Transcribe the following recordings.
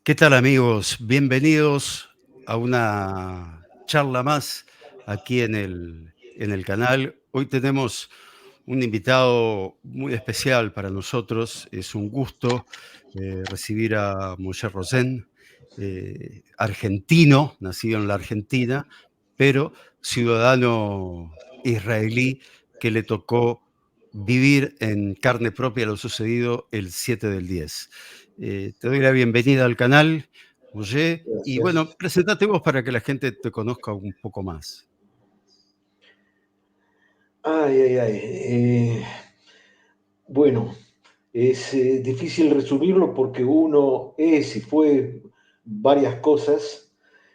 ¿Qué tal amigos? Bienvenidos a una charla más aquí en el canal. Hoy tenemos un invitado muy especial para nosotros. Es un gusto recibir a Moshe Rosen, argentino, nacido en la Argentina, pero ciudadano israelí que le tocó vivir en carne propia lo sucedido el 7/10. Te doy la bienvenida al canal, Oye, y Gracias. bueno, presentate vos para que la gente te conozca un poco más. Ay, ay, ay. Bueno, es difícil resumirlo porque uno es y fue varias cosas.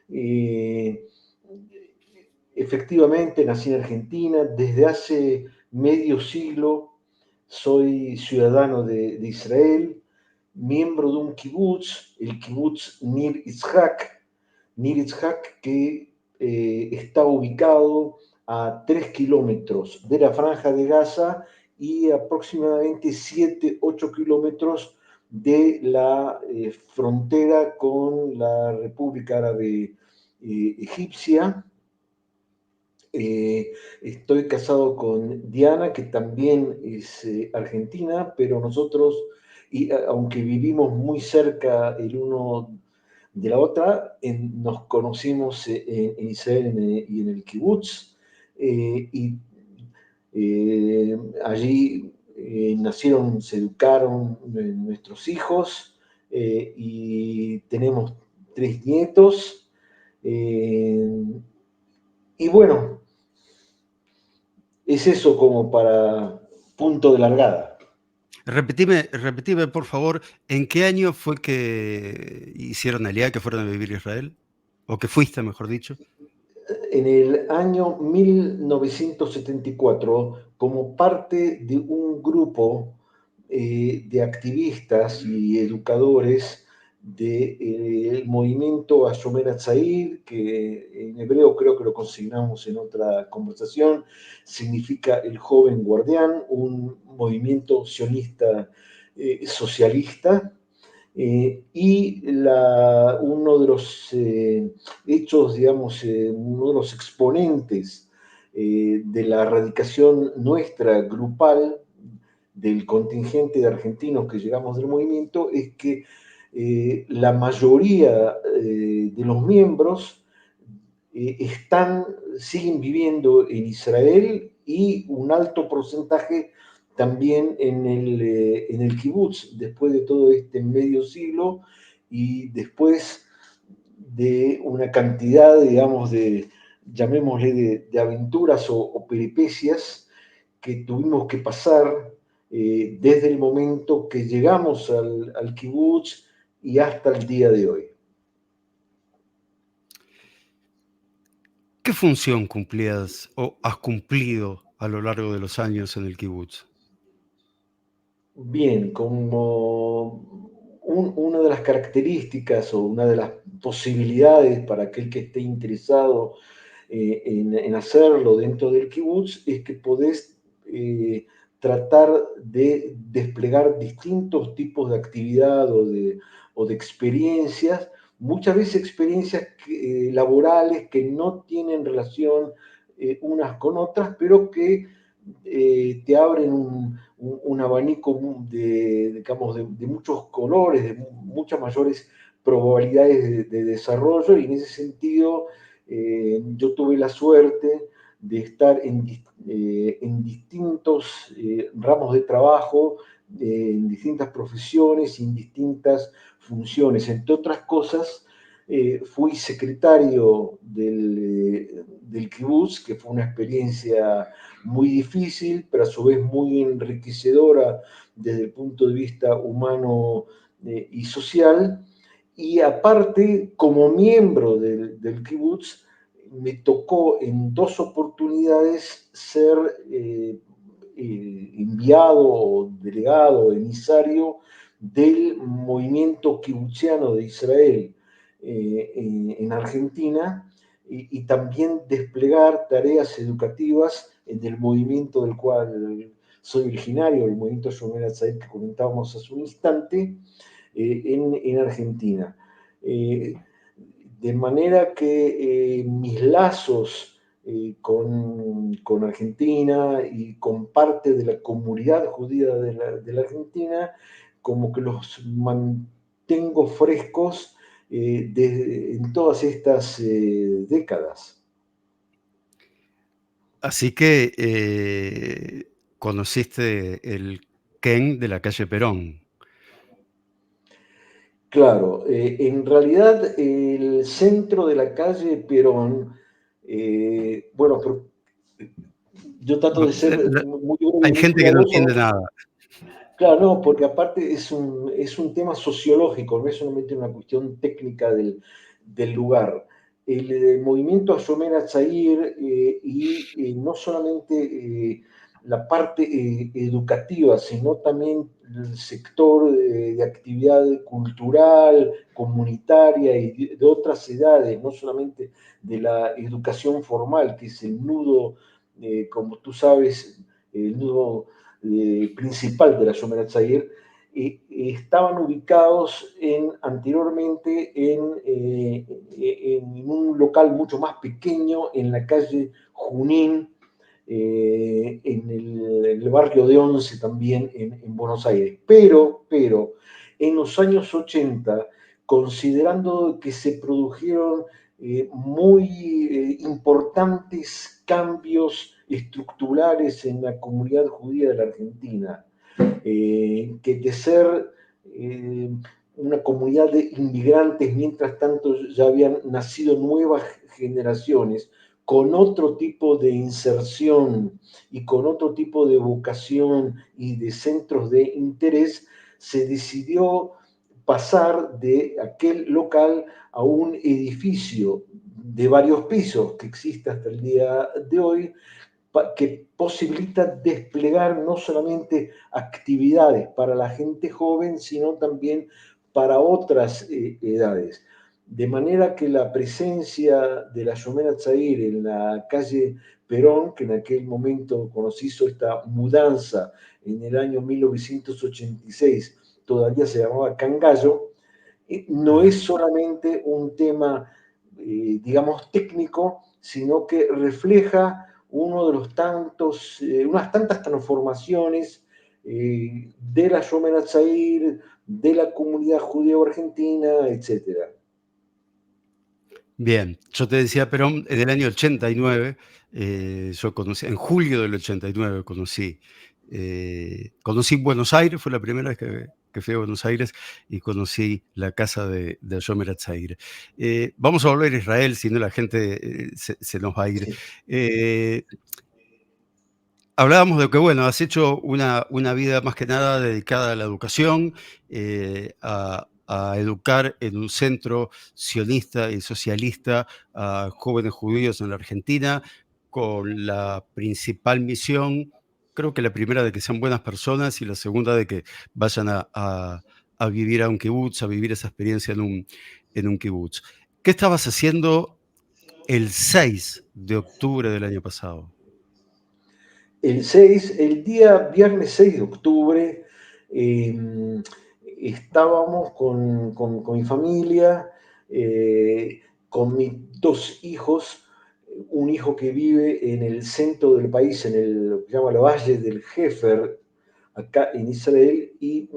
Eh, Efectivamente, nací en Argentina. Desde hace medio siglo soy ciudadano de Israel, miembro de un kibutz, el kibutz Nir Itzhak. Nir Itzhak, que está ubicado a 3 kilómetros de la Franja de Gaza y aproximadamente 7, 8 kilómetros de la frontera con la República Árabe Egipcia. Estoy casado con Diana, que también es argentina, pero nosotros, aunque vivimos muy cerca el uno de la otra, nos conocimos en Israel y en el kibutz, y allí nacieron, se educaron nuestros hijos, y tenemos 3 nietos. eh, y bueno, es eso como para punto de largada. Repetime, por favor, ¿en qué año fue que hicieron Aliyá, que fueron a vivir a Israel? O que fuiste, mejor dicho. En el año 1974, como parte de un grupo de activistas y educadores del movimiento Hashomer Hatzair, que en hebreo creo que lo consignamos en otra conversación, significa el joven guardián, un movimiento sionista socialista. Uno de los hechos, digamos, uno de los exponentes de la radicación nuestra grupal del contingente de argentinos que llegamos del movimiento es que la mayoría de los miembros siguen viviendo en Israel y un alto porcentaje también en el kibutz, después de todo este medio siglo y después de una cantidad, digamos, llamémosle, de aventuras o peripecias que tuvimos que pasar desde el momento que llegamos al kibutz y hasta el día de hoy. ¿Qué función cumplías o has cumplido a lo largo de los años en el kibutz? Bien, como una de las características o una de las posibilidades para aquel que esté interesado en hacerlo dentro del kibutz es que podés tratar de desplegar distintos tipos de actividad o de experiencias, muchas veces experiencias laborales que no tienen relación unas con otras, pero que te abren un abanico digamos, de muchos colores, de muchas mayores probabilidades de desarrollo, y en ese sentido yo tuve la suerte de estar en distintos ramos de trabajo, en distintas profesiones y en distintas funciones. Entre otras cosas, fui secretario del kibutz, que fue una experiencia muy difícil, pero a su vez muy enriquecedora desde el punto de vista humano y social. Y aparte, como miembro del kibutz, me tocó en 2 oportunidades ser enviado o delegado, emisario del movimiento kibutziano de Israel en Argentina, y también desplegar tareas educativas del movimiento del cual soy originario, el movimiento Shomer Hatzair que comentábamos hace un instante, en Argentina. De manera que mis lazos con Argentina y con parte de la comunidad judía de la Argentina, como que los mantengo frescos en todas estas décadas. Así que conociste el Ken de la calle Perón. Claro, en realidad el centro de la calle Perón, bueno, pero yo trato de ser muy Hay breve, muy gente que no entiende cuidadoso. nada. Claro, no, porque aparte es un tema sociológico, no es solamente una cuestión técnica del lugar. El movimiento Ashomer Atzair no solamente la parte educativa, sino también el sector de actividad cultural, comunitaria y de otras edades, no solamente de la educación formal, que es el nudo, como tú sabes, el nudo principal de la Shomer Zahir, estaban ubicados anteriormente en un local mucho más pequeño en la calle Junín, en el barrio de Once también en Buenos Aires. Pero en los años 80, considerando que se produjeron muy importantes cambios estructurales en la comunidad judía de la Argentina, que de ser una comunidad de inmigrantes, mientras tanto ya habían nacido nuevas generaciones con otro tipo de inserción y con otro tipo de vocación y de centros de interés, se decidió pasar de aquel local a un edificio de varios pisos que existe hasta el día de hoy, que posibilita desplegar no solamente actividades para la gente joven, sino también para otras edades. De manera que la presencia de la Yomena Tzair en la calle Perón, que en aquel momento, cuando se hizo esta mudanza en el año 1986, todavía se llamaba Cangallo, no es solamente un tema, digamos, técnico, sino que refleja uno de los tantos, unas tantas transformaciones de la Shomer Atzair, de la comunidad judeo-argentina, etc. Bien, yo te decía Perón, en el año 89, yo conocí, en julio del 89 conocí Buenos Aires, fue la primera vez que fui a Buenos Aires y conocí la casa de Yomer Atzair. Vamos a volver a Israel, si no la gente se nos va a ir. Sí. Eh, Hablábamos de que, bueno, has hecho una vida más que nada dedicada a la educación, a educar en un centro sionista y socialista a jóvenes judíos en la Argentina, con la principal misión, creo que la primera de que sean buenas personas y la segunda de que vayan a vivir a un kibutz, a vivir esa experiencia en un kibutz. ¿Qué estabas haciendo el 6 de octubre del año pasado? El día viernes 6 de octubre, eh, estábamos con mi familia, eh, con mis dos hijos, un hijo que vive en el centro del país, lo que se llama el Valle del Jefer, acá en Israel, y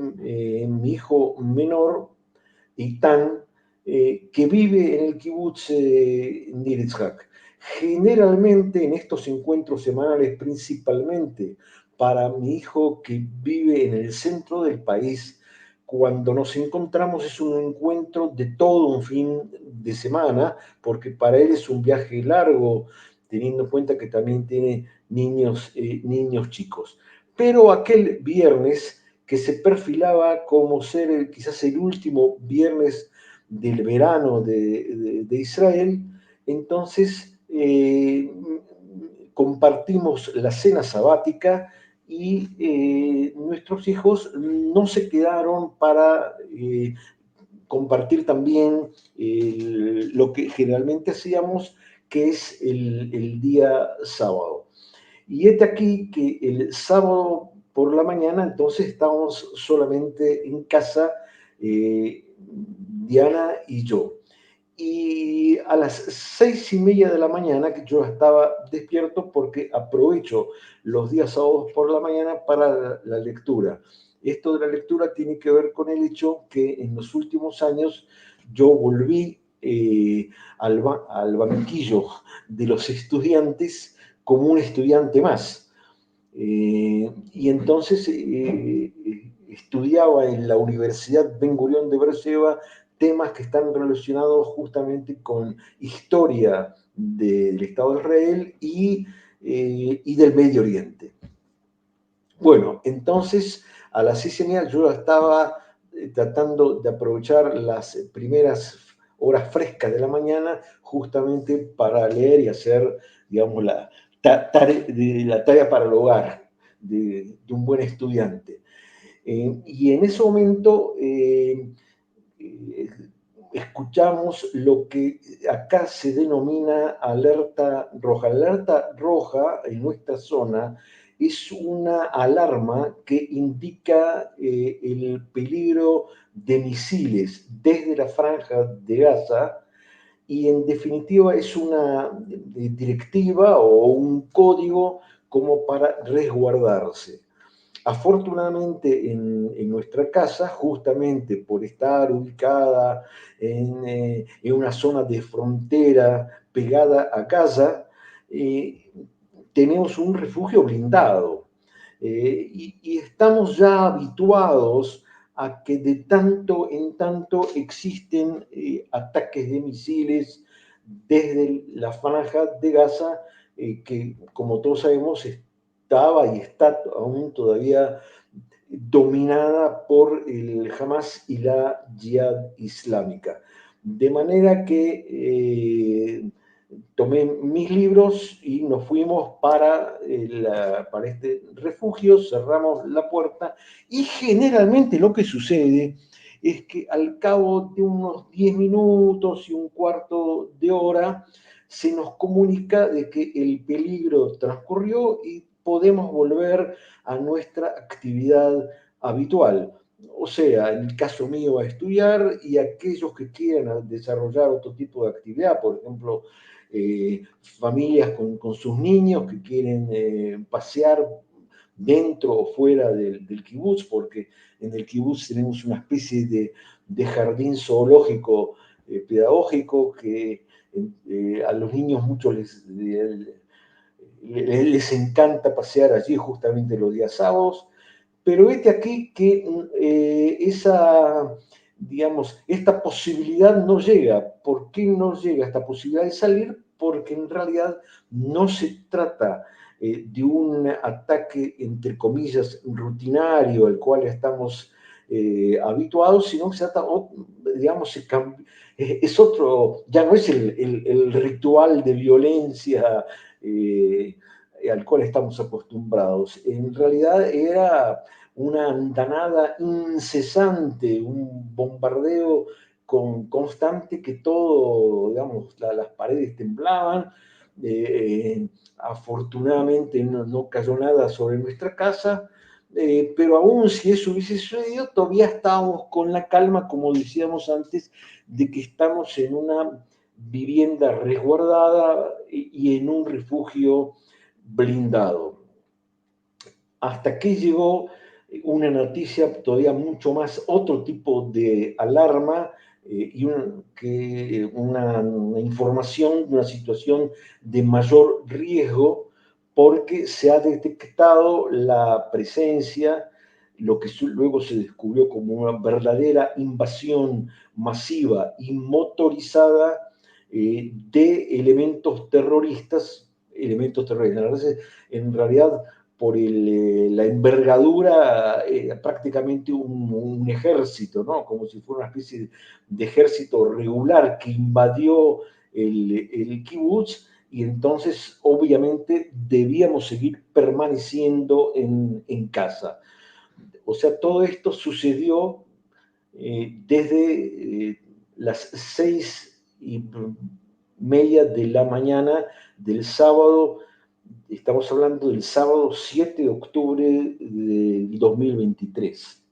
mi hijo menor, Itán, que vive en el kibutz Nir Yitzhak. Generalmente en estos encuentros semanales, principalmente para mi hijo que vive en el centro del país, cuando nos encontramos es un encuentro de todo un fin de semana, porque para él es un viaje largo, teniendo en cuenta que también tiene niños chicos. Pero aquel viernes, que se perfilaba como ser quizás el último viernes del verano de Israel, entonces compartimos la cena sabática y nuestros hijos no se quedaron para compartir también lo que generalmente hacíamos, que es el día sábado. Y este aquí que el sábado por la mañana, entonces estábamos solamente en casa Diana y yo. Y a las 6:30 de la mañana, que yo estaba despierto porque aprovecho los días sábados por la mañana para la lectura. Esto de la lectura tiene que ver con el hecho que en los últimos años yo volví al banquillo de los estudiantes como un estudiante más. Y entonces estudiaba en la Universidad Ben Gurión de Beersheba temas que están relacionados justamente con historia del Estado de Israel y del Medio Oriente. Bueno, entonces a las 6:30 yo estaba tratando de aprovechar las primeras horas frescas de la mañana justamente para leer y hacer, digamos, la tarea para el hogar de un buen estudiante. Y en ese momento eh, escuchamos lo que acá se denomina alerta roja. La alerta roja en nuestra zona es una alarma que indica el peligro de misiles desde la franja de Gaza y en definitiva es una directiva o un código como para resguardarse. Afortunadamente en nuestra casa, justamente por estar ubicada en una zona de frontera pegada a Gaza, tenemos un refugio blindado. Y estamos ya habituados a que de tanto en tanto existen ataques de misiles desde la franja de Gaza, que como todos sabemos estaba y está aún todavía dominada por el Hamas y la Yihad Islámica. De manera que tomé mis libros y nos fuimos para este refugio, cerramos la puerta y generalmente lo que sucede es que al cabo de unos 10 minutos y un cuarto de hora se nos comunica de que el peligro transcurrió y podemos volver a nuestra actividad habitual. O sea, en el caso mío a estudiar y aquellos que quieran desarrollar otro tipo de actividad, por ejemplo, familias con sus niños que quieren pasear dentro o fuera del kibutz, porque en el kibutz tenemos una especie de jardín zoológico pedagógico que a los niños muchos les encanta pasear allí justamente los días sábados, pero vete aquí que digamos, esta posibilidad no llega. ¿Por qué no llega esta posibilidad de salir? Porque en realidad no se trata de un ataque, entre comillas, rutinario al cual estamos habituados, sino que se trata, digamos, es otro, ya no es el ritual de violencia al cual estamos acostumbrados. En realidad era una andanada incesante, un bombardeo constante que todo, digamos, las paredes temblaban. Afortunadamente no cayó nada sobre nuestra casa, pero aún si eso hubiese sucedido, todavía estábamos con la calma, como decíamos antes, de que estamos en una vivienda resguardada y en un refugio blindado. Hasta que llegó una noticia todavía mucho más, otro tipo de alarma y una información de una situación de mayor riesgo porque se ha detectado la presencia, lo que luego se descubrió como una verdadera invasión masiva y motorizada de elementos terroristas. En realidad por la envergadura, prácticamente un ejército, ¿no? Como si fuera una especie de ejército regular que invadió el kibutz y entonces obviamente debíamos seguir permaneciendo en casa. O sea, todo esto sucedió desde las 6:30 de la mañana del sábado. Estamos hablando del sábado 7 de octubre del 2023.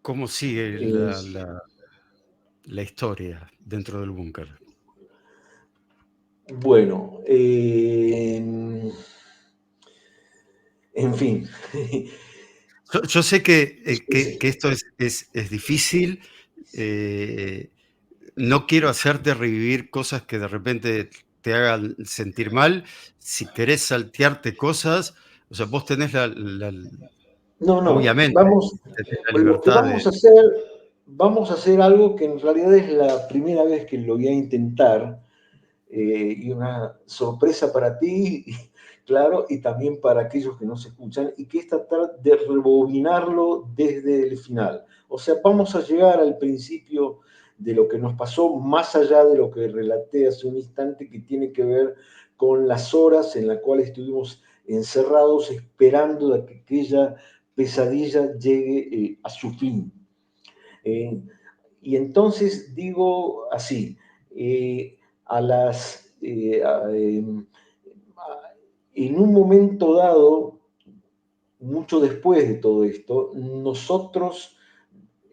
¿Cómo sigue Es, la historia dentro del búnker? bueno, en fin. Yo sé que, Sí. que esto es difícil. eh, no quiero hacerte revivir cosas que de repente te hagan sentir mal. Si querés saltearte cosas, o sea, vos tenés No, no, obviamente, vamos, tenés la lo que libertad de... vamos a hacer algo que en realidad es la primera vez que lo voy a intentar, y una sorpresa para ti, claro, y también para aquellos que nos escuchan, y que es tratar de rebobinarlo desde el final. O sea, vamos a llegar al principio de lo que nos pasó, más allá de lo que relaté hace un instante, que tiene que ver con las horas en las cuales estuvimos encerrados esperando a que aquella pesadilla llegue a su fin. Eh, y entonces digo así, eh, a las, en un momento dado, mucho después de todo esto, nosotros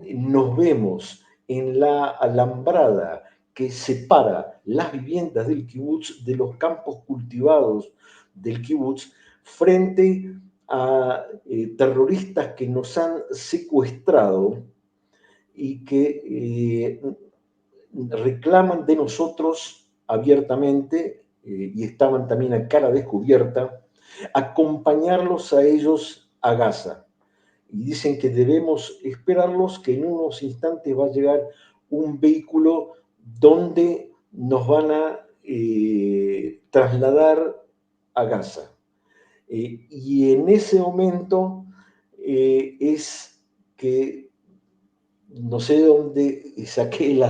nos vemos en la alambrada que separa las viviendas del kibutz de los campos cultivados del kibutz frente a terroristas que nos han secuestrado y que reclaman de nosotros abiertamente, y estaban también a cara descubierta, acompañarlos a ellos a Gaza. Y dicen que debemos esperarlos, que en unos instantes va a llegar un vehículo donde nos van a trasladar a Gaza. Y en ese momento es que no sé de dónde saqué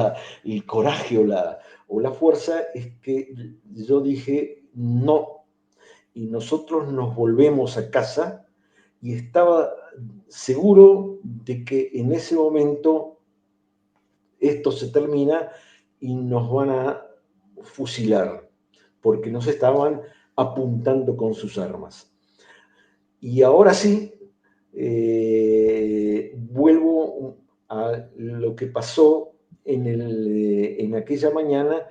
el coraje o la fuerza, es que yo dije no, y nosotros nos volvemos a casa y estaba seguro de que en ese momento esto se termina y nos van a fusilar, porque nos estaban apuntando con sus armas. Y ahora sí, vuelvo a lo que pasó en aquella mañana,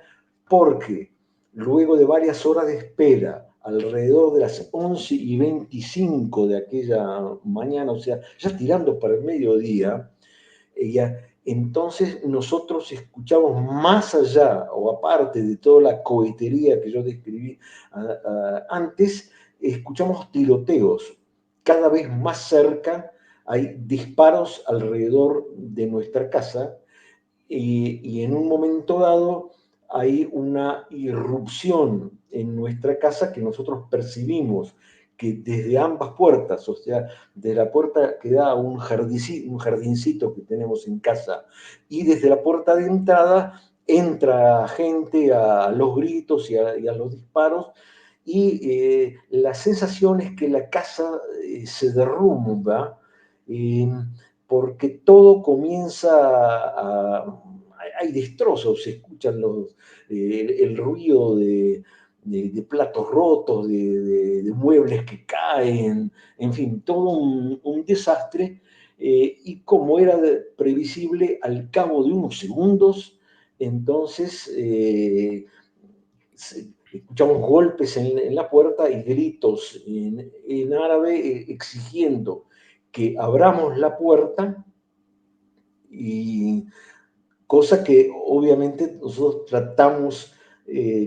porque luego de varias horas de espera, alrededor de las 11:25 de aquella mañana, o sea, ya tirando para el mediodía, entonces nosotros escuchamos más allá o aparte de toda la cohetería que yo describí antes, escuchamos tiroteos cada vez más cerca, hay disparos alrededor de nuestra casa y en un momento dado hay una irrupción en nuestra casa que nosotros percibimos que desde ambas puertas, o sea, de la puerta que da a un jardincito que tenemos en casa y desde la puerta de entrada entra gente a los gritos y a los disparos y la sensación es que la casa se derrumba, eh, porque todo comienza hay destrozos, se escuchan el ruido de platos rotos, de muebles que caen, en fin, todo un desastre. Y como era previsible, al cabo de unos segundos, entonces escuchamos golpes en la puerta y gritos en árabe exigiendo que abramos la puerta, y cosa que obviamente nosotros tratamos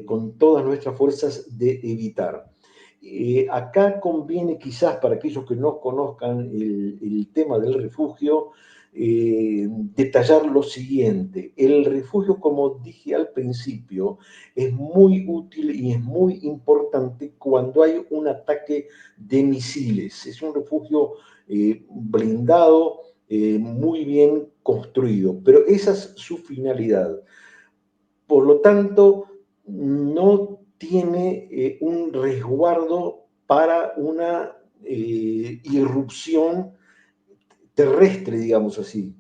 con todas nuestras fuerzas de evitar. Acá conviene quizás para aquellos que no conozcan el tema del refugio, detallar lo siguiente. El refugio, como dije al principio, es muy útil y es muy importante cuando hay un ataque de misiles. Es un refugio blindado, muy bien construido, pero esa es su finalidad. Por lo tanto, no tiene un resguardo para una irrupción terrestre, digamos así,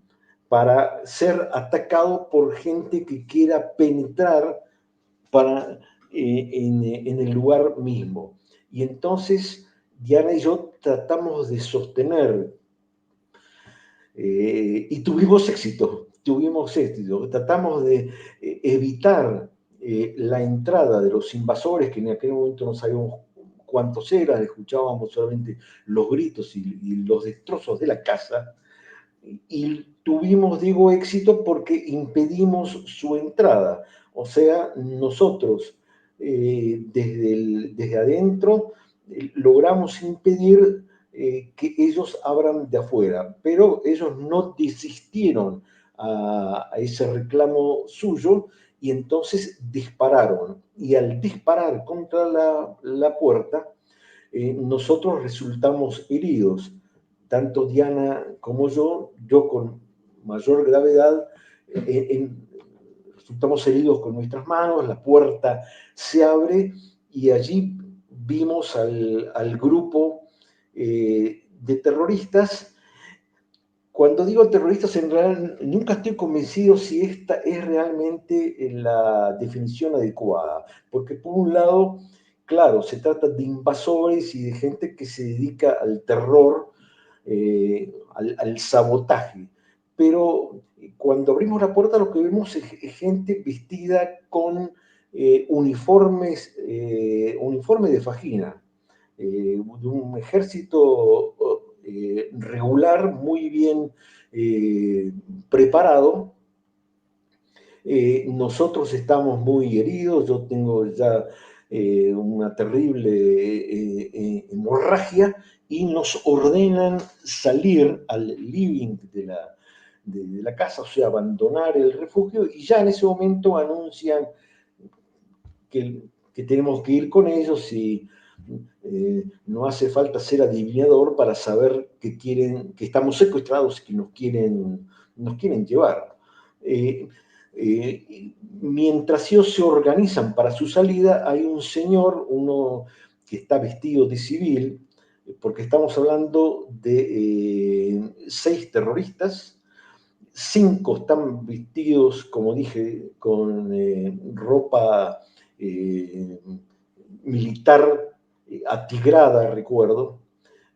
para ser atacado por gente que quiera penetrar en el lugar mismo. Y entonces Diana y yo tratamos de sostener Y tuvimos éxito. Tratamos de evitar la entrada de los invasores, que en aquel momento no sabíamos cuántos eran, escuchábamos solamente los gritos y los destrozos de la casa, y tuvimos, digo, éxito porque impedimos su entrada. O sea, nosotros desde adentro logramos impedir que ellos abran de afuera, pero ellos no desistieron a ese reclamo suyo y entonces dispararon. Y al disparar contra la puerta, nosotros resultamos heridos, tanto Diana como yo con mayor gravedad, resultamos heridos con nuestras manos, la puerta se abre y allí vimos al grupo de terroristas. Cuando digo terroristas, en realidad nunca estoy convencido si esta es realmente la definición adecuada, porque por un lado, claro, se trata de invasores y de gente que se dedica al terror, al sabotaje, pero cuando abrimos la puerta lo que vemos es gente vestida con uniforme de fajina, de un ejército regular, muy bien preparado. Nosotros estamos muy heridos, yo tengo ya una terrible hemorragia y nos ordenan salir al living de la casa, o sea, abandonar el refugio, y ya en ese momento anuncian que tenemos que ir con ellos y no hace falta ser adivinador para saber que estamos secuestrados y que nos quieren llevar. Mientras ellos se organizan para su salida, hay un señor, uno que está vestido de civil, porque estamos hablando de 6 terroristas. 5 están vestidos, como dije, con ropa militar atigrada, recuerdo,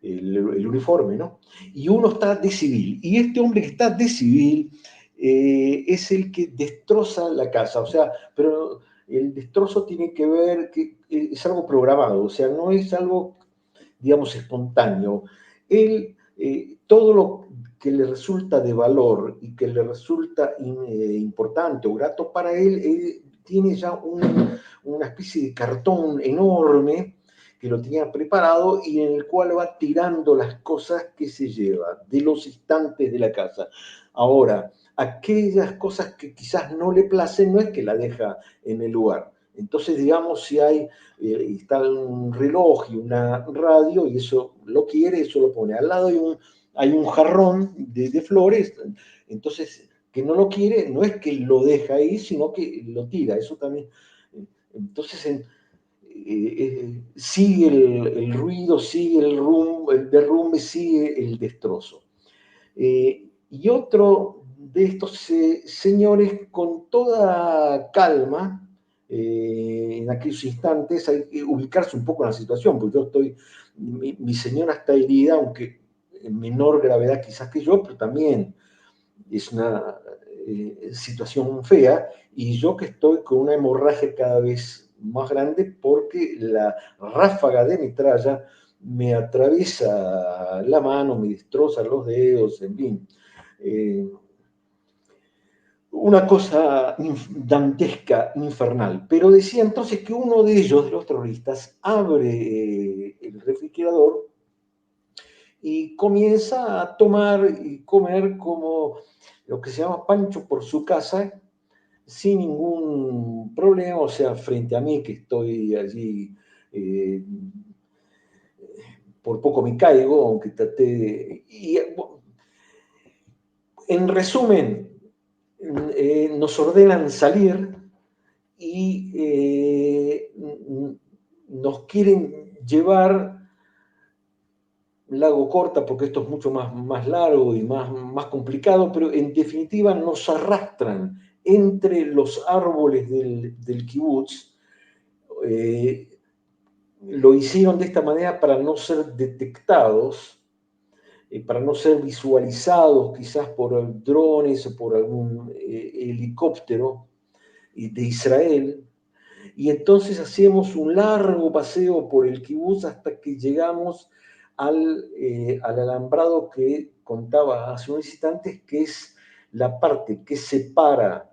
el uniforme, ¿no? Y uno está de civil. Y este hombre que está de civil es el que destroza la casa. O sea, pero el destrozo tiene que ver, que es algo programado, o sea, no es algo, digamos, espontáneo. Él, todo lo que le resulta de valor y que le resulta importante o grato para él tiene ya una especie de cartón enorme que lo tenía preparado y en el cual va tirando las cosas que se lleva de los estantes de la casa. Ahora, aquellas cosas que quizás no le placen, no es que la deja en el lugar. Entonces, digamos, si está un reloj y una radio y eso lo quiere, eso lo pone. Al lado hay un jarrón de flores, entonces que no lo quiere, no es que lo deja ahí, sino que lo tira. Eso también. Entonces, sigue el ruido, sigue el derrumbe, sigue el destrozo. Y otro de estos señores, con toda calma, en aquellos instantes, hay que ubicarse un poco en la situación, porque mi señora está herida, aunque en menor gravedad quizás que yo, pero también es una situación fea, y yo que estoy con una hemorragia cada vez más grande porque la ráfaga de metralla me atraviesa la mano, me destroza los dedos, en fin. Eh, una cosa dantesca, infernal. Pero decía entonces que uno de ellos, de los terroristas, abre el refrigerador y comienza a tomar y comer como lo que se llama pancho por su casa, sin ningún problema, o sea, frente a mí que estoy allí, por poco me caigo, aunque traté de... En resumen, nos ordenan salir y nos quieren llevar, lago corta porque esto es mucho más largo y más complicado, pero en definitiva nos arrastran entre los árboles del kibutz. Lo hicieron de esta manera para no ser detectados. para no ser visualizados quizás por drones o por algún helicóptero de Israel. Y entonces hacíamos un largo paseo por el kibutz hasta que llegamos al alambrado que contaba hace unos instantes, que es la parte que separa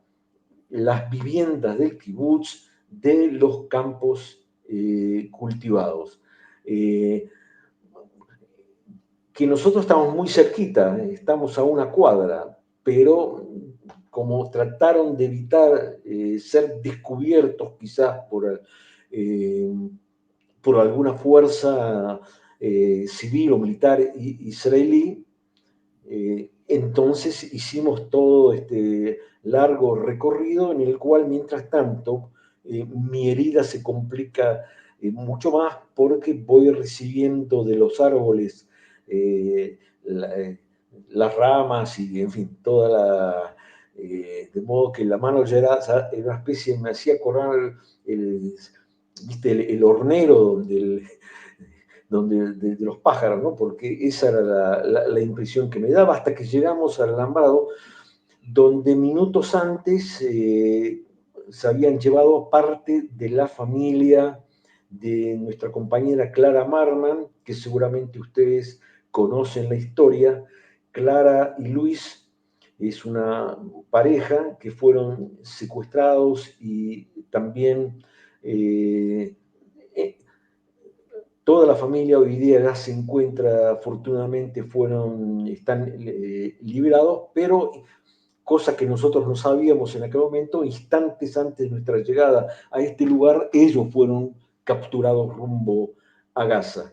las viviendas del kibutz de los campos cultivados. Eh, que nosotros estamos muy cerquita, estamos a una cuadra, pero como trataron de evitar ser descubiertos quizás eh, por alguna fuerza civil o militar israelí, entonces hicimos todo este largo recorrido en el cual, mientras tanto, mi herida se complica mucho más porque voy recibiendo de los árboles eh, la, eh, las ramas y, en fin, toda la... de modo que la mano ya era una especie, me hacía acordar el, ¿viste? El hornero de los pájaros, ¿no? Porque esa era la impresión que me daba hasta que llegamos al alambrado, donde minutos antes se habían llevado parte de la familia de nuestra compañera Clara Marman, que seguramente ustedes conocen la historia. Clara y Luis es una pareja que fueron secuestrados y también eh, toda la familia hoy día ya se encuentra, afortunadamente están liberados, pero cosa que nosotros no sabíamos en aquel momento, instantes antes de nuestra llegada a este lugar, ellos fueron capturados rumbo a Gaza.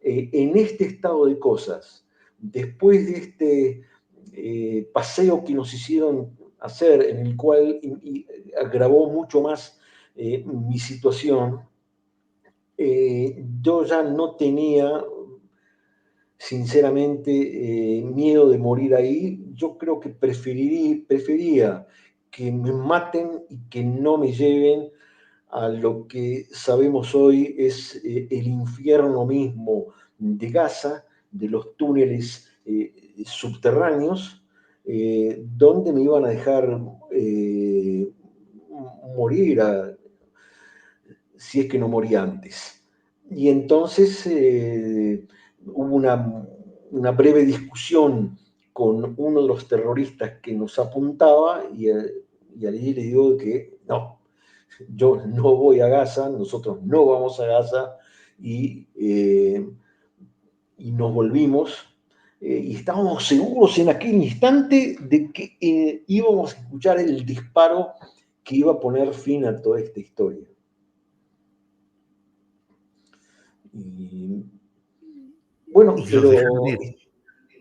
En este estado de cosas, después de este paseo que nos hicieron hacer, en el cual agravó mucho más mi situación, yo ya no tenía, sinceramente, miedo de morir ahí. Yo creo que prefería que me maten y que no me lleven a lo que sabemos hoy es el infierno mismo de Gaza, de los túneles subterráneos, donde me iban a dejar morir si es que no moría antes. Y entonces hubo una breve discusión con uno de los terroristas que nos apuntaba y allí le digo que no, yo no voy a Gaza, nosotros no vamos a Gaza y nos volvimos y estábamos seguros en aquel instante de que íbamos a escuchar el disparo que iba a poner fin a toda esta historia. Y, bueno, Y los dejaron pero ir.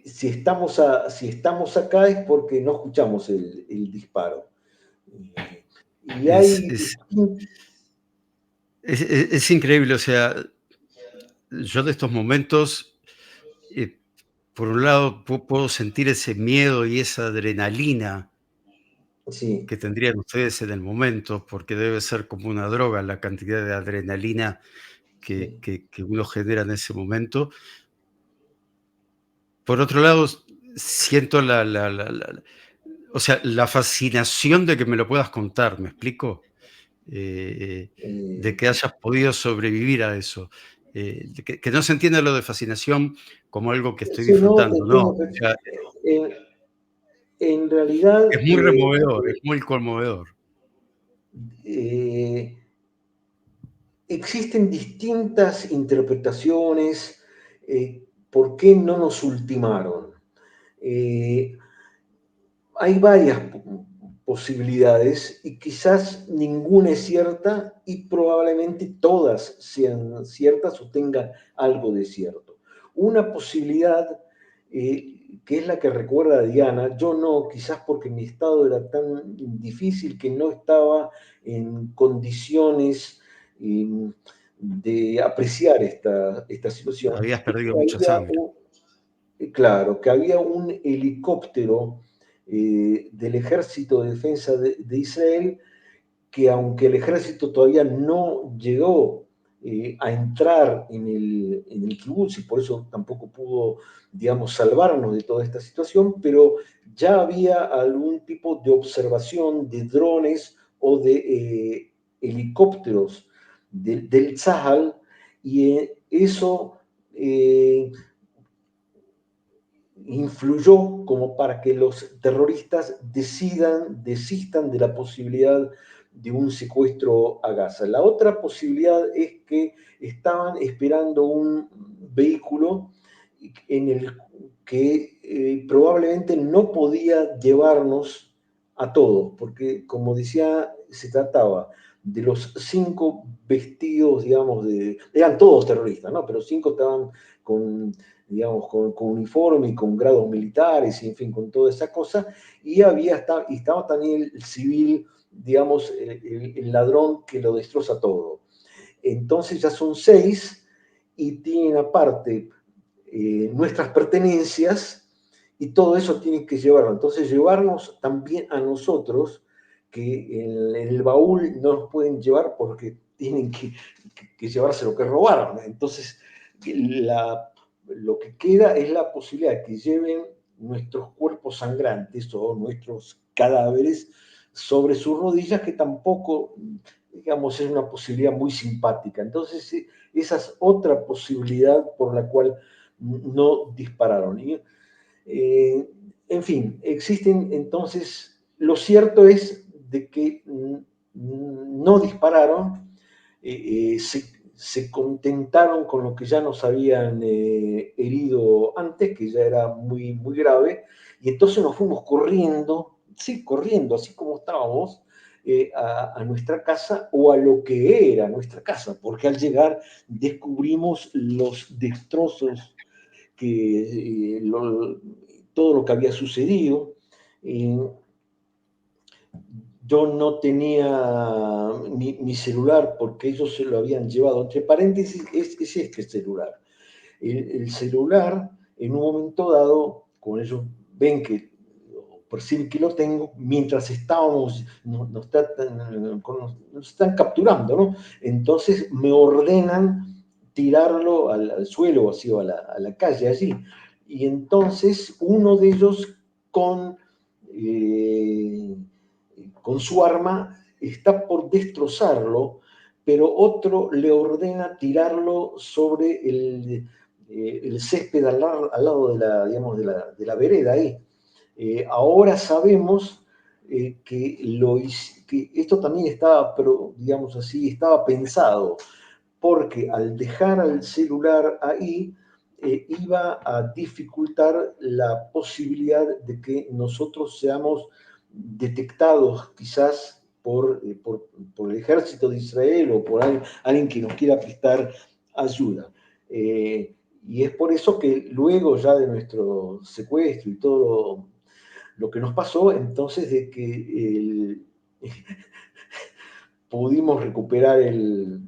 si estamos acá es porque no escuchamos el disparo. Y Es, hay... es, es increíble, o sea, yo de estos momentos, eh, por un lado, puedo sentir ese miedo y esa adrenalina Sí, que tendrían ustedes en el momento, porque debe ser como una droga la cantidad de adrenalina sí. que uno genera en ese momento. Por otro lado, siento o sea, la fascinación de que me lo puedas contar, ¿me explico? De Eh, que hayas podido sobrevivir a eso. Que no se entienda lo de fascinación como algo que estoy sí, no, te disfrutando, no. entiendo. O sea, En, en realidad, es muy removedor, es muy conmovedor. eh, existen distintas interpretaciones. ¿Por qué no nos ultimaron? Eh, hay varias posibilidades y quizás ninguna es cierta y probablemente todas sean ciertas o tengan algo de cierto. Una posibilidad que es la que recuerda a Diana, yo no, quizás porque mi estado era tan difícil que no estaba en condiciones de apreciar esta situación, Habías es perdido que mucha sangre. claro, que había un helicóptero del Ejército de Defensa de Israel que aunque el ejército todavía no llegó a entrar en el kibutz, y por eso tampoco pudo, digamos, salvarnos de toda esta situación, pero ya había algún tipo de observación de drones o de helicópteros del Tzahal, y eso influyó como para que los terroristas desistan de la posibilidad de un secuestro a Gaza. La otra posibilidad es que estaban esperando un vehículo en el que probablemente no podía llevarnos a todos, porque como decía, se trataba de los 5 vestidos, digamos, eran todos terroristas, ¿no? Pero 5 estaban con, digamos, con uniforme y con grados militares, y en fin, con toda esa cosa, y estaba también el civil, digamos, el ladrón que lo destroza todo. Entonces ya son 6 y tienen aparte nuestras pertenencias, y todo eso tienen que llevarlo. Entonces llevarnos también a nosotros, que en el baúl no nos pueden llevar porque tienen que llevarse lo que robaron. Entonces lo que queda es la posibilidad de que lleven nuestros cuerpos sangrantes o nuestros cadáveres sobre sus rodillas, que tampoco, digamos, es una posibilidad muy simpática. Entonces, esa es otra posibilidad por la cual no dispararon. En fin, existen entonces, lo cierto es de que no dispararon, se contentaron con lo que ya nos habían herido antes, que ya era muy, muy grave, y entonces nos fuimos corriendo, sí, corriendo, así como estábamos, a nuestra casa, o a lo que era nuestra casa, porque al llegar descubrimos los destrozos todo lo que había sucedido. Eh, yo no tenía mi celular porque ellos se lo habían llevado. Entre paréntesis, es este celular. El celular, en un momento dado, con ellos ven que, perciben que lo tengo, mientras estábamos, nos están capturando, ¿no? Entonces me ordenan tirarlo al suelo, así, o a la calle allí. Y entonces uno de ellos con, eh, con su arma está por destrozarlo, pero otro le ordena tirarlo sobre el césped al lado de la, digamos, de la vereda ahí. Ahora sabemos que esto también estaba, pero, digamos así, estaba pensado, porque al dejar al celular ahí, iba a dificultar la posibilidad de que nosotros seamos detectados quizás por el ejército de Israel, o por alguien que nos quiera prestar ayuda. Y es por eso que luego ya de nuestro secuestro y todo lo que nos pasó, entonces de que pudimos recuperar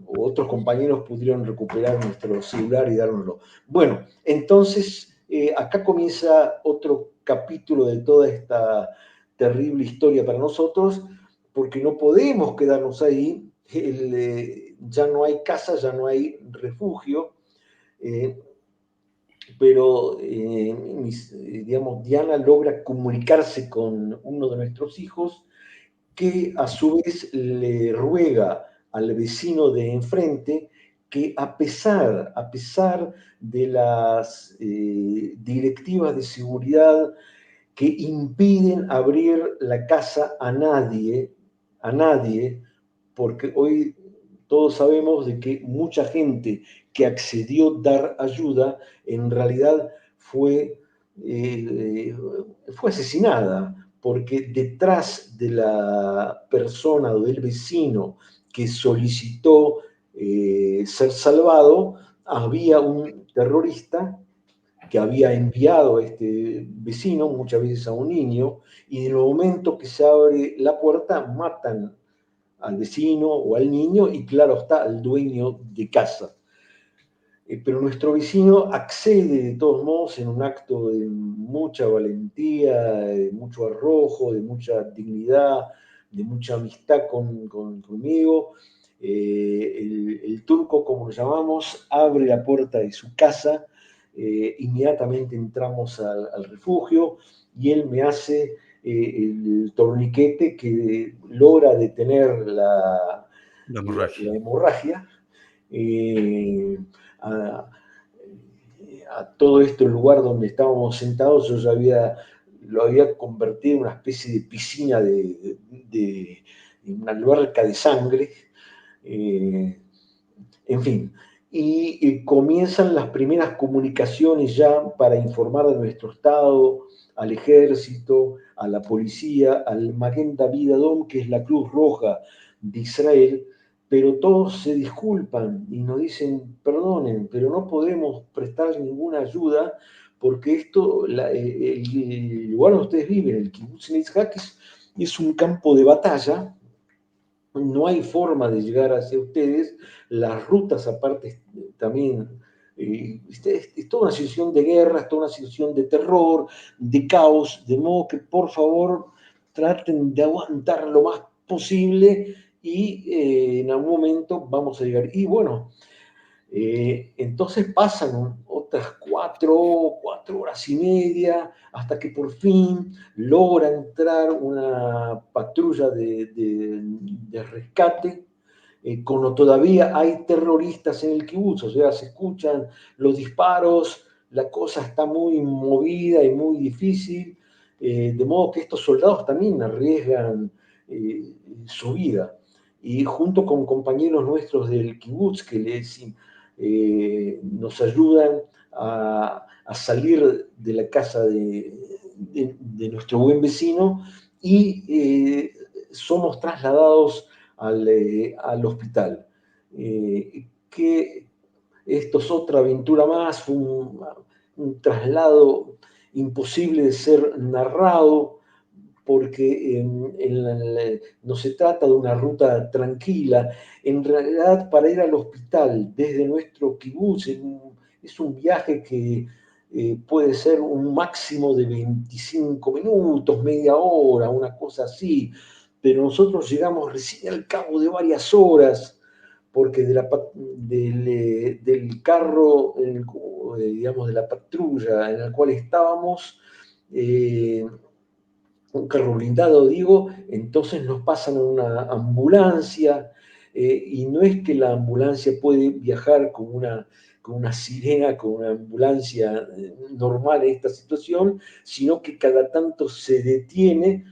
o otros compañeros pudieron recuperar nuestro celular y dárnoslo. Bueno, entonces acá comienza otro capítulo de toda esta terrible historia para nosotros, porque no podemos quedarnos ahí. Ya no hay casa, ya no hay refugio, eh, pero digamos, Diana logra comunicarse con uno de nuestros hijos, que a su vez le ruega al vecino de enfrente que, a pesar de las directivas de seguridad que impiden abrir la casa a nadie, porque hoy todos sabemos de que mucha gente que accedió a dar ayuda en realidad fue asesinada, porque detrás de la persona o del vecino que solicitó ser salvado había un terrorista que había enviado a este vecino, muchas veces a un niño, y en el momento que se abre la puerta matan al vecino o al niño, y claro está, al dueño de casa. Pero nuestro vecino accede de todos modos, en un acto de mucha valentía, de mucho arrojo, de mucha dignidad, de mucha amistad conmigo, El turco, como lo llamamos, abre la puerta de su casa, inmediatamente entramos al refugio y él me hace el torniquete que logra detener La la hemorragia. hemorragia. Eh, a, a todo este lugar donde estábamos sentados, yo ya lo había convertido en una especie de piscina, de una alberca de sangre, eh, en fin. Y comienzan las primeras comunicaciones ya para informar de nuestro estado al ejército, a la policía, al Maguen David Adom, que es la Cruz Roja de Israel, pero todos se disculpan y nos dicen, perdonen, pero no podemos prestar ninguna ayuda porque el lugar donde ustedes viven, el Kibbutz Nitzhak, es un campo de batalla, no hay forma de llegar hacia ustedes, las rutas aparte también, es toda una situación de guerra, es toda una situación de terror, de caos, de modo que por favor traten de aguantar lo más posible y en algún momento vamos a llegar. Y bueno, entonces pasan otras 4 horas y media hasta que por fin logra entrar una patrulla de rescate, cuando todavía hay terroristas en el kibutz, o sea, se escuchan los disparos, la cosa está muy movida y muy difícil, de modo que estos soldados también arriesgan su vida. Y junto con compañeros nuestros del kibutz que nos ayudan a salir de la casa de nuestro buen vecino y somos trasladados al hospital. Que esto es otra aventura más, fue un traslado imposible de ser narrado, porque no se trata de una ruta tranquila. En realidad, para ir al hospital desde nuestro kibutz es un viaje que puede ser un máximo de 25 minutos, media hora, una cosa así, pero nosotros llegamos recién al cabo de varias horas, porque del carro, digamos, de la patrulla en la cual estábamos, eh, un carro blindado, digo, entonces nos pasan a una ambulancia, y no es que la ambulancia puede viajar con una sirena, con una ambulancia normal en esta situación, sino que cada tanto se detiene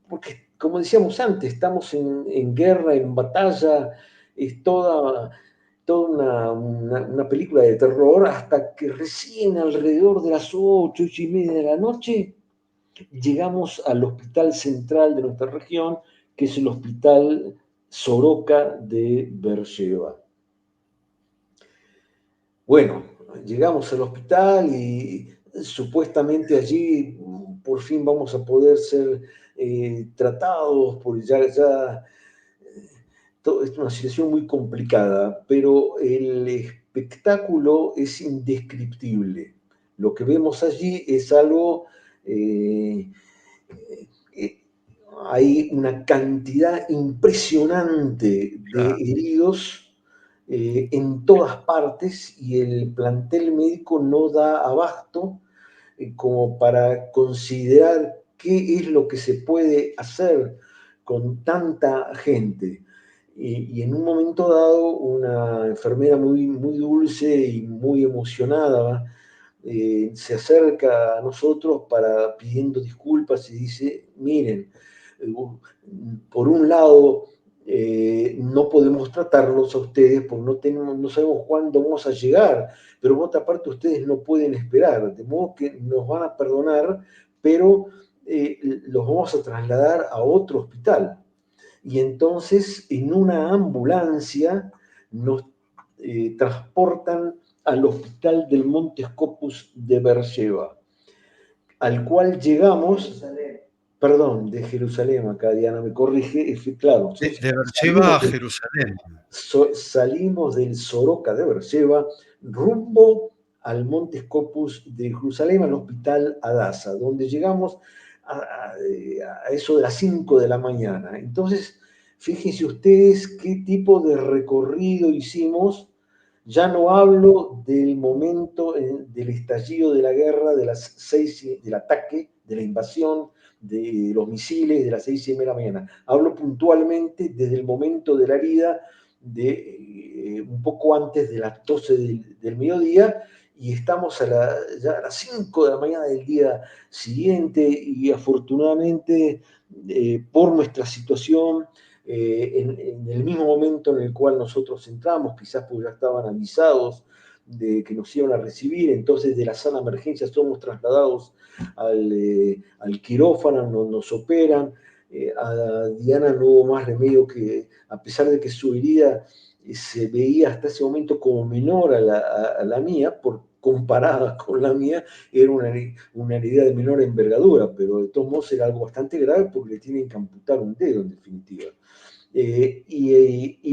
porque, como decíamos antes, estamos en guerra, en batalla, es toda una película de terror hasta que recién alrededor de las 8, 8:30 de la noche llegamos al hospital central de nuestra región, que es el hospital Soroka de Beersheba. Bueno, llegamos al hospital y supuestamente allí por fin vamos a poder ser tratados, porque ya es una situación muy complicada, pero el espectáculo es indescriptible. Lo que vemos allí es algo eh, eh, hay una cantidad impresionante de Claro. heridos en todas partes y el plantel médico no da abasto como para considerar qué es lo que se puede hacer con tanta gente. Y en un momento dado, una enfermera muy, muy dulce y muy emocionada se acerca a nosotros pidiendo disculpas y dice, miren, eh, por un lado, no podemos tratarlos a ustedes porque no sabemos cuándo vamos a llegar, pero por otra parte ustedes no pueden esperar, de modo que nos van a perdonar, pero los vamos a trasladar a otro hospital. Y entonces en una ambulancia nos transportan al hospital del Monte Scopus de Beersheba, al cual llegamos, perdón, de Jerusalén, acá Diana me corrige, claro, nosotros De Beersheba a Jerusalén. salimos del Soroka de Beersheba rumbo al Monte Scopus de Jerusalén, al hospital Adasa, donde llegamos a eso de las 5 de la mañana. Entonces, Fíjense ustedes qué tipo de recorrido hicimos. Ya no hablo del momento del estallido de la guerra, del ataque, de la invasión, de los misiles de las 6:30 de la mañana. Hablo puntualmente desde el momento de la herida, un poco antes de las 12 del mediodía, y estamos ya a las 5 de la mañana del día siguiente, y afortunadamente, por nuestra situación, en el mismo momento en el cual nosotros entramos, quizás porque ya estaban avisados de que nos iban a recibir, entonces de la sala de emergencia somos trasladados al quirófano, nos operan. A Diana no hubo más remedio que, a pesar de que su herida se veía hasta ese momento como menor a la mía, comparada con la mía, era una herida de menor envergadura, pero de todos modos era algo bastante grave porque le tienen que amputar un dedo en definitiva.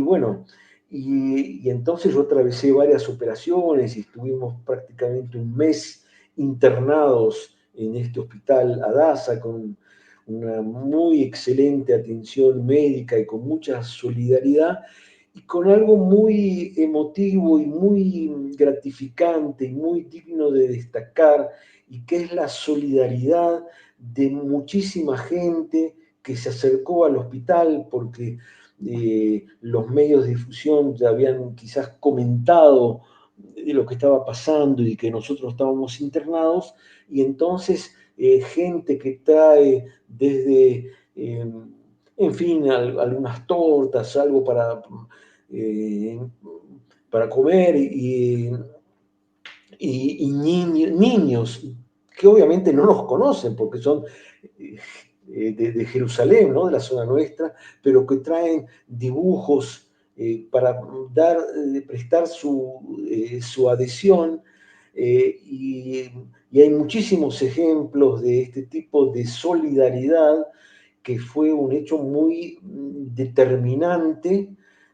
Bueno, y entonces yo atravesé varias operaciones y estuvimos prácticamente un mes internados en este hospital Adasa con una muy excelente atención médica y con mucha solidaridad y con algo muy emotivo y muy gratificante y muy digno de destacar, y que es la solidaridad de muchísima gente que se acercó al hospital porque los medios de difusión ya habían quizás comentado de lo que estaba pasando y que nosotros estábamos internados, y entonces gente que trae desde, en fin, algunas tortas, algo eh, para comer, y niños que obviamente no nos conocen porque son de Jerusalén, ¿no? De la zona nuestra, pero que traen dibujos para prestar su adhesión. Y hay muchísimos ejemplos de este tipo de solidaridad que fue un hecho muy determinante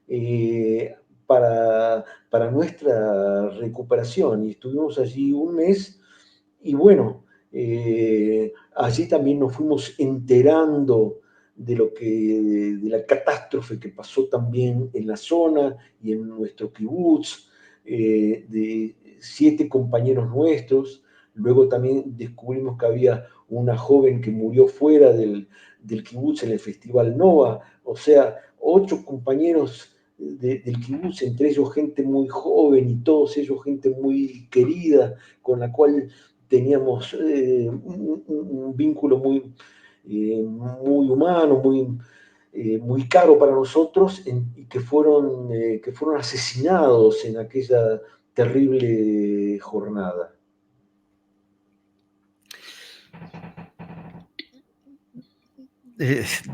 eh, para nuestra recuperación. Y estuvimos allí un mes y bueno, allí también nos fuimos enterando de la catástrofe que pasó también en la zona y en nuestro kibutz, de 7 compañeros nuestros. Luego también descubrimos que había una joven que murió fuera del kibutz en el Festival Nova. O sea, 8 compañeros del kibutz, entre ellos gente muy joven y todos ellos gente muy querida, con la cual teníamos un vínculo muy humano, muy caro para nosotros, y que fueron asesinados en aquella terrible jornada.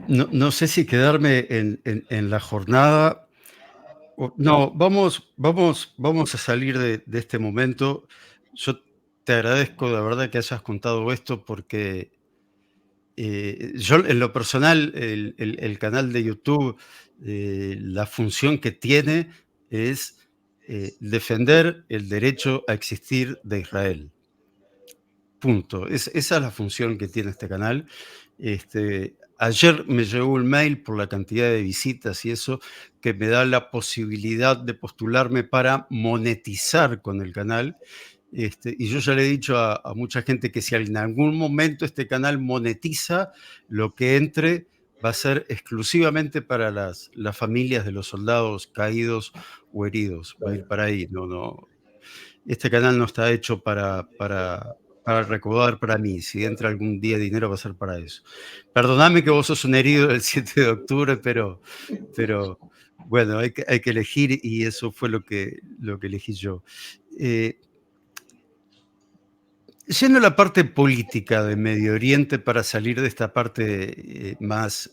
No sé si quedarme en la jornada. No, vamos a salir de este momento. Yo te agradezco de verdad que hayas contado esto porque yo en lo personal, el canal de YouTube, la función que tiene es defender el derecho a existir de Israel. Punto. Esa es la función que tiene este canal. Ayer me llegó un mail por la cantidad de visitas y eso, que me da la posibilidad de postularme para monetizar con el canal. Y yo ya le he dicho a mucha gente que si en algún momento este canal monetiza, lo que entre va a ser exclusivamente para las familias de los soldados caídos o heridos. Va a ir para ahí. No, este canal no está hecho para recaudar para mí. Si entra algún día dinero va a ser para eso. Perdóname que vos sos un herido del 7 de octubre, pero bueno, hay que elegir y eso fue lo que elegí yo. Yendo a la parte política de Medio Oriente para salir de esta parte más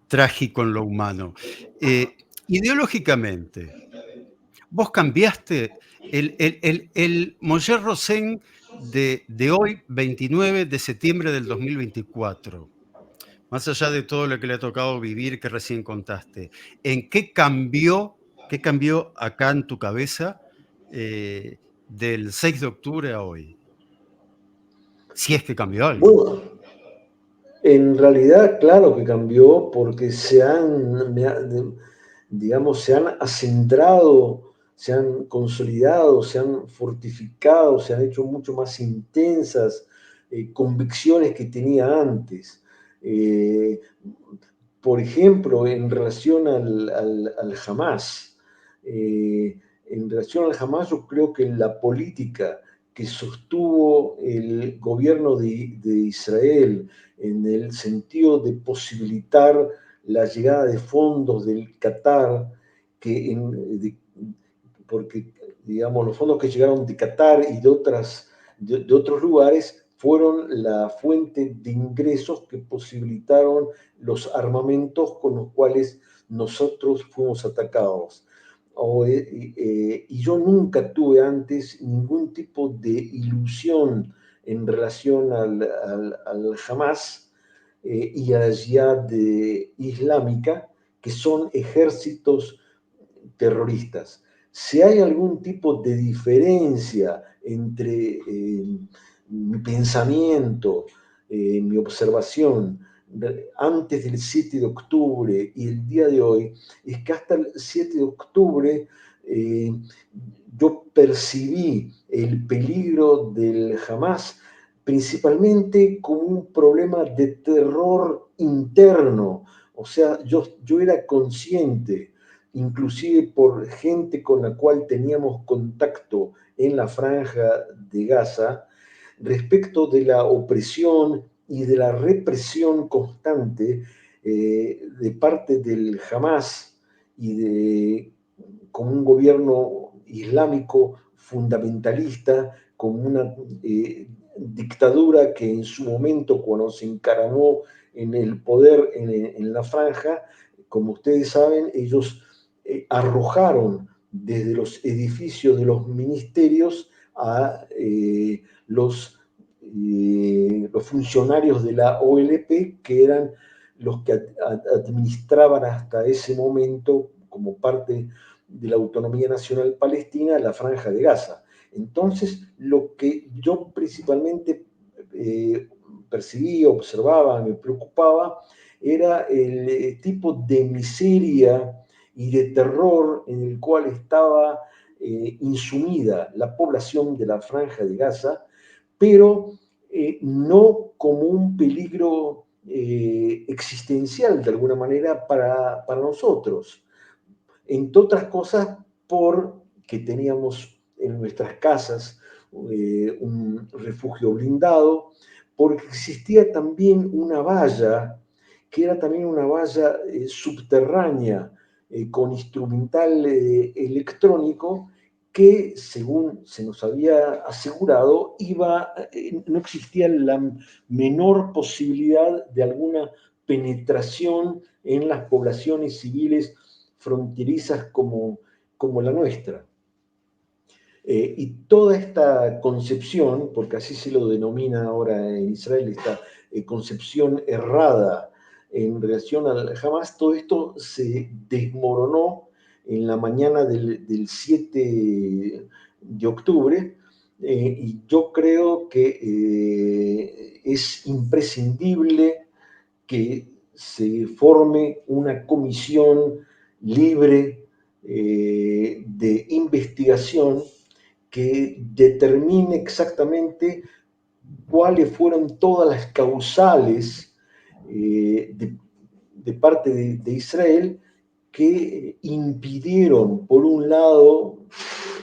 trágico en lo humano. Ideológicamente, vos cambiaste el Moshe Rosen de hoy, 29 de septiembre del 2024, más allá de todo lo que le ha tocado vivir que recién contaste. ¿En qué cambió acá en tu cabeza del 6 de octubre a hoy? Si es que cambió algo. Bueno, En realidad, claro que cambió porque digamos, se han acentrado, se han consolidado, se han fortificado, se han hecho mucho más intensas convicciones que tenía antes. Eh, por ejemplo, en relación al Hamas. En relación al Hamas, yo creo que la política que sostuvo el gobierno de Israel en el sentido de posibilitar la llegada de fondos del Qatar, porque digamos, los fondos que llegaron de Qatar y de otros lugares fueron la fuente de ingresos que posibilitaron los armamentos con los cuales nosotros fuimos atacados. Y yo nunca tuve antes ningún tipo de ilusión en relación al Hamas y a la Jihad islámica, que son ejércitos terroristas. Si hay algún tipo de diferencia entre mi pensamiento, mi observación antes del 7 de octubre y el día de hoy, es que hasta el 7 de octubre eh, yo percibí el peligro del Hamas principalmente como un problema de terror interno. O sea, yo era consciente, inclusive por gente con la cual teníamos contacto en la franja de Gaza, respecto de la opresión y de la represión constante de parte del Hamas y de con un gobierno islámico fundamentalista, con una dictadura que en su momento, cuando se encaramó en el poder en la franja, como ustedes saben, ellos arrojaron desde los edificios de los ministerios a los funcionarios de la OLP, que eran los que administraban hasta ese momento, como parte de la autonomía nacional palestina, la franja de Gaza. Entonces, lo que yo principalmente percibía, observaba, me preocupaba, era el tipo de miseria y de terror en el cual estaba insumida la población de la franja de Gaza, pero no como un peligro existencial de alguna manera para nosotros. Entre otras cosas, porque teníamos en nuestras casas un refugio blindado, porque existía también una valla, que era también una valla subterránea con instrumental electrónico, que según se nos había asegurado, no existía la menor posibilidad de alguna penetración en las poblaciones civiles fronterizas como la nuestra. Y toda esta concepción, porque así se lo denomina ahora en Israel, esta concepción errada en relación al Hamas, todo esto se desmoronó en la mañana del 7 de octubre, y yo creo que es imprescindible que se forme una comisión libre de investigación que determine exactamente cuáles fueron todas las causales de parte de Israel que impidieron, por un lado,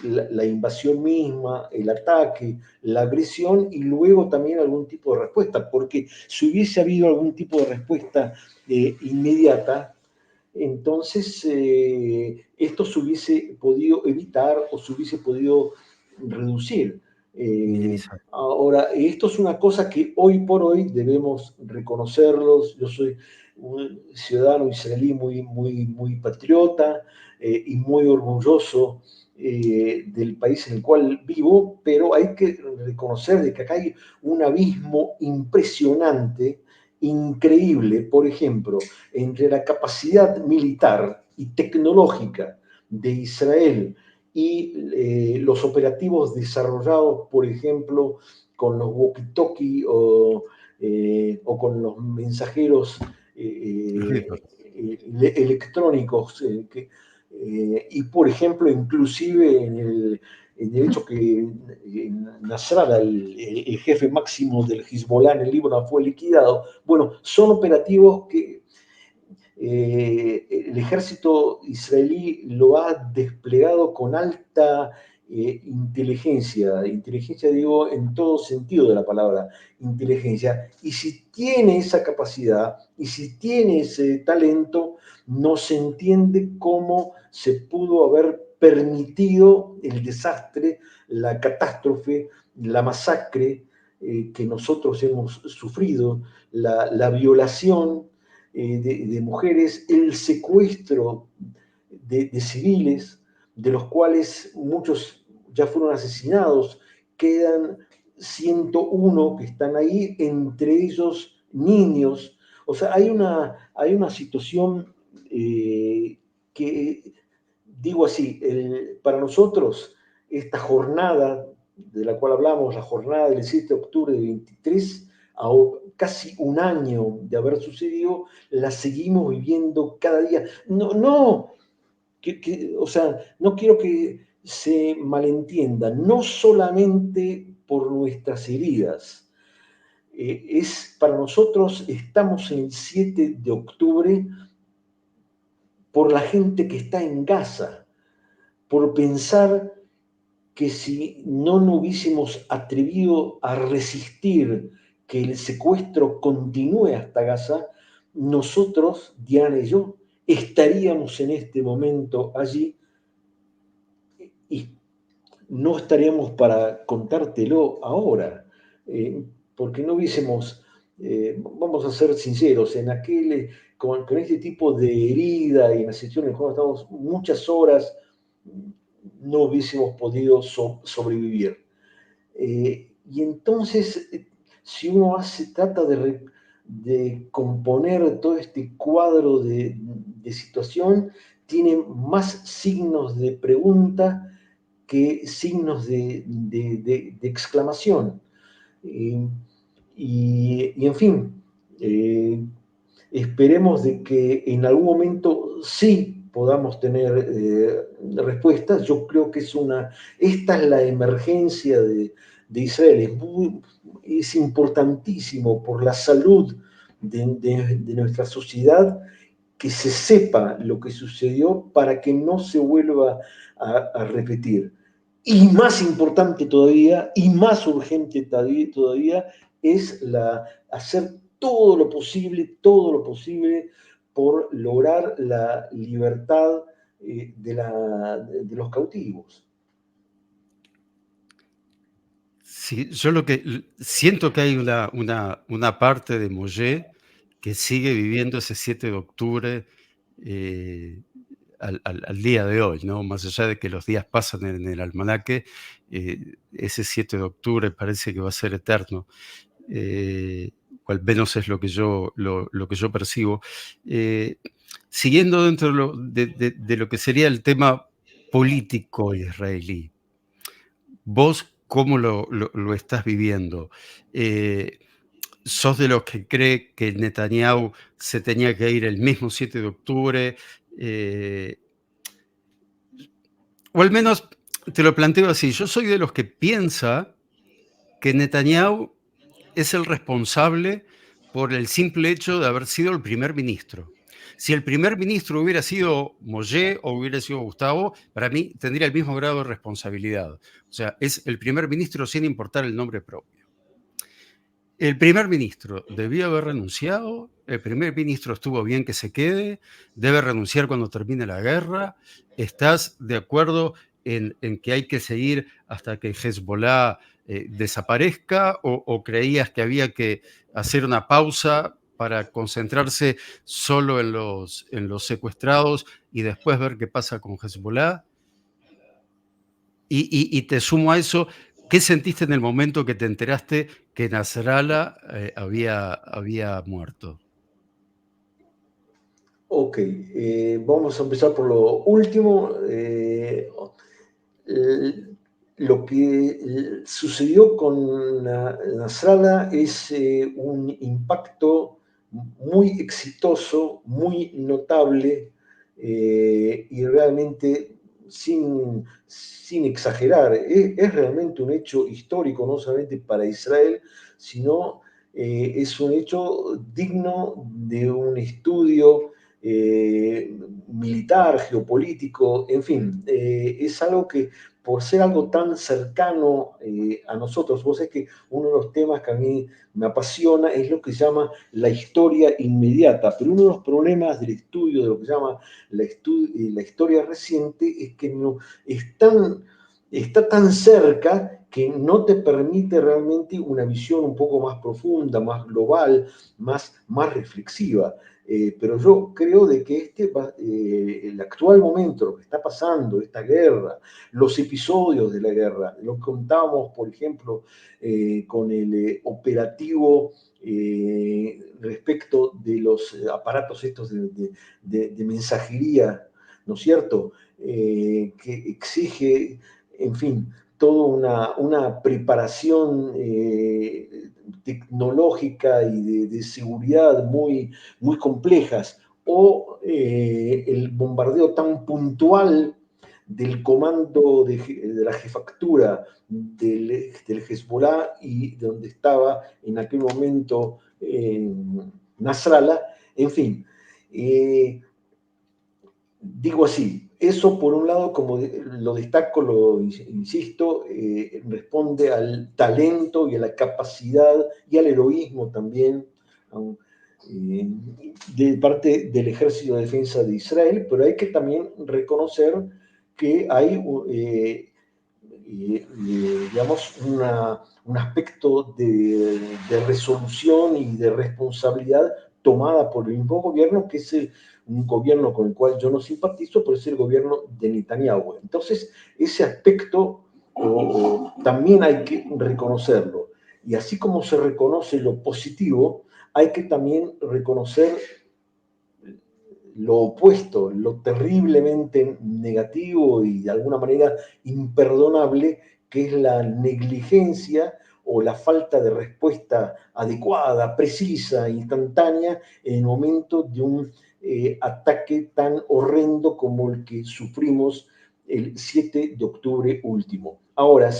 la invasión misma, el ataque, la agresión y luego también algún tipo de respuesta, porque si hubiese habido algún tipo de respuesta inmediata, entonces esto se hubiese podido evitar o se hubiese podido reducir. Minimizar. Ahora, esto es una cosa que hoy por hoy debemos reconocerlos. Yo soy un ciudadano israelí muy patriota y muy orgulloso del país en el cual vivo, pero hay que reconocer de que acá hay un abismo impresionante, increíble, por ejemplo, entre la capacidad militar y tecnológica de Israel y los operativos desarrollados, por ejemplo, con los walkie-talkie o o con los mensajeros Reaper. electrónicos, y por ejemplo, inclusive en el hecho que Nasrallah, el jefe máximo del Hezbollah en el Líbano, fue liquidado. Bueno, son operativos que el ejército israelí lo ha desplegado con alta inteligencia digo en todo sentido de la palabra inteligencia, y si tiene esa capacidad y si tiene ese talento, no se entiende cómo se pudo haber permitido el desastre, la catástrofe, la masacre que nosotros hemos sufrido, la violación de mujeres, el secuestro de civiles, de los cuales muchos ya fueron asesinados, quedan 101 que están ahí, entre ellos niños. O sea, hay una situación que, digo así, para nosotros, esta jornada de la cual hablamos, la jornada del 7 de octubre de 23, a casi un año de haber sucedido, la seguimos viviendo cada día. No, no, o sea, no quiero que se malentienda, no solamente por nuestras heridas. Es para nosotros, estamos en el 7 de octubre por la gente que está en Gaza, por pensar que si no nos hubiésemos atrevido a resistir que el secuestro continúe hasta Gaza, nosotros, Diana y yo, estaríamos en este momento allí y no estaríamos para contártelo ahora, porque no hubiésemos, vamos a ser sinceros, con este tipo de herida y en la situación en la cual estamos muchas horas, no hubiésemos podido sobrevivir. Y entonces, si uno trata de componer todo este cuadro de situación, tiene más signos de pregunta que signos de exclamación. Eh, y en fin, esperemos de que en algún momento sí podamos tener respuestas. Yo creo que esta es la emergencia de Israel. Es importantísimo por la salud de nuestra sociedad que se sepa lo que sucedió para que no se vuelva a repetir. Y más importante todavía, y más urgente todavía, es hacer todo lo posible por lograr la libertad de los cautivos. Sí, yo lo que siento que hay una parte de Mollet que sigue viviendo ese 7 de octubre eh, al día de hoy, ¿no? Más allá de que los días pasan en el almanaque, ese 7 de octubre parece que va a ser eterno. O al menos es lo que yo percibo. Eh, Siguiendo dentro de lo que sería el tema político israelí, ¿vos cómo lo estás viviendo? Eh, ¿Sos de los que cree que Netanyahu se tenía que ir el mismo 7 de octubre? Eh, o al menos te lo planteo así, yo soy de los que piensa que Netanyahu es el responsable por el simple hecho de haber sido el primer ministro. Si el primer ministro hubiera sido Mollet o hubiera sido Gustavo, para mí tendría el mismo grado de responsabilidad. O sea, es el primer ministro sin importar el nombre propio. El primer ministro debió haber renunciado, el primer ministro estuvo bien que se quede, debe renunciar cuando termine la guerra. ¿Estás de acuerdo en que hay que seguir hasta que Hezbollah desaparezca o creías que había que hacer una pausa para concentrarse solo en los secuestrados y después ver qué pasa con Hezbollah? Y te sumo a eso, ¿qué sentiste en el momento que te enteraste que Nasrallah había muerto? Ok, vamos a empezar por lo último. lo que sucedió con Nasrallah es un impacto muy exitoso, muy notable y realmente sin exagerar. Es realmente un hecho histórico, no solamente para Israel, sino es un hecho digno de un estudio militar, geopolítico, en fin, es algo que por ser algo tan cercano a nosotros, vos sabés que uno de los temas que a mí me apasiona es lo que se llama la historia inmediata, pero uno de los problemas del estudio de lo que se llama la historia reciente es que no, está tan cerca que no te permite realmente una visión un poco más profunda, más global, más reflexiva. Pero yo creo de que el actual momento, lo que está pasando, esta guerra, los episodios de la guerra, lo contábamos, por ejemplo, con el operativo respecto de los aparatos estos de mensajería, ¿no es cierto? Que exige, en fin, toda una preparación tecnológica y de seguridad muy complejas, o el bombardeo tan puntual del comando de la jefatura del Hezbollah y de donde estaba en aquel momento Nasrallah, en fin. Digo así, eso por un lado, como lo destaco, lo insisto, responde al talento y a la capacidad y al heroísmo también eh, de parte del Ejército de Defensa de Israel, pero hay que también reconocer que hay, digamos, un aspecto de resolución y de responsabilidad tomada por el mismo gobierno, que es un gobierno con el cual yo no simpatizo, pero es el gobierno de Netanyahu. Entonces, ese aspecto también hay que reconocerlo. Y así como se reconoce lo positivo, hay que también reconocer lo opuesto, lo terriblemente negativo y de alguna manera imperdonable, que es la negligencia o la falta de respuesta adecuada, precisa, instantánea en el momento de un ataque tan horrendo como el que sufrimos el 7 de octubre último. Ahora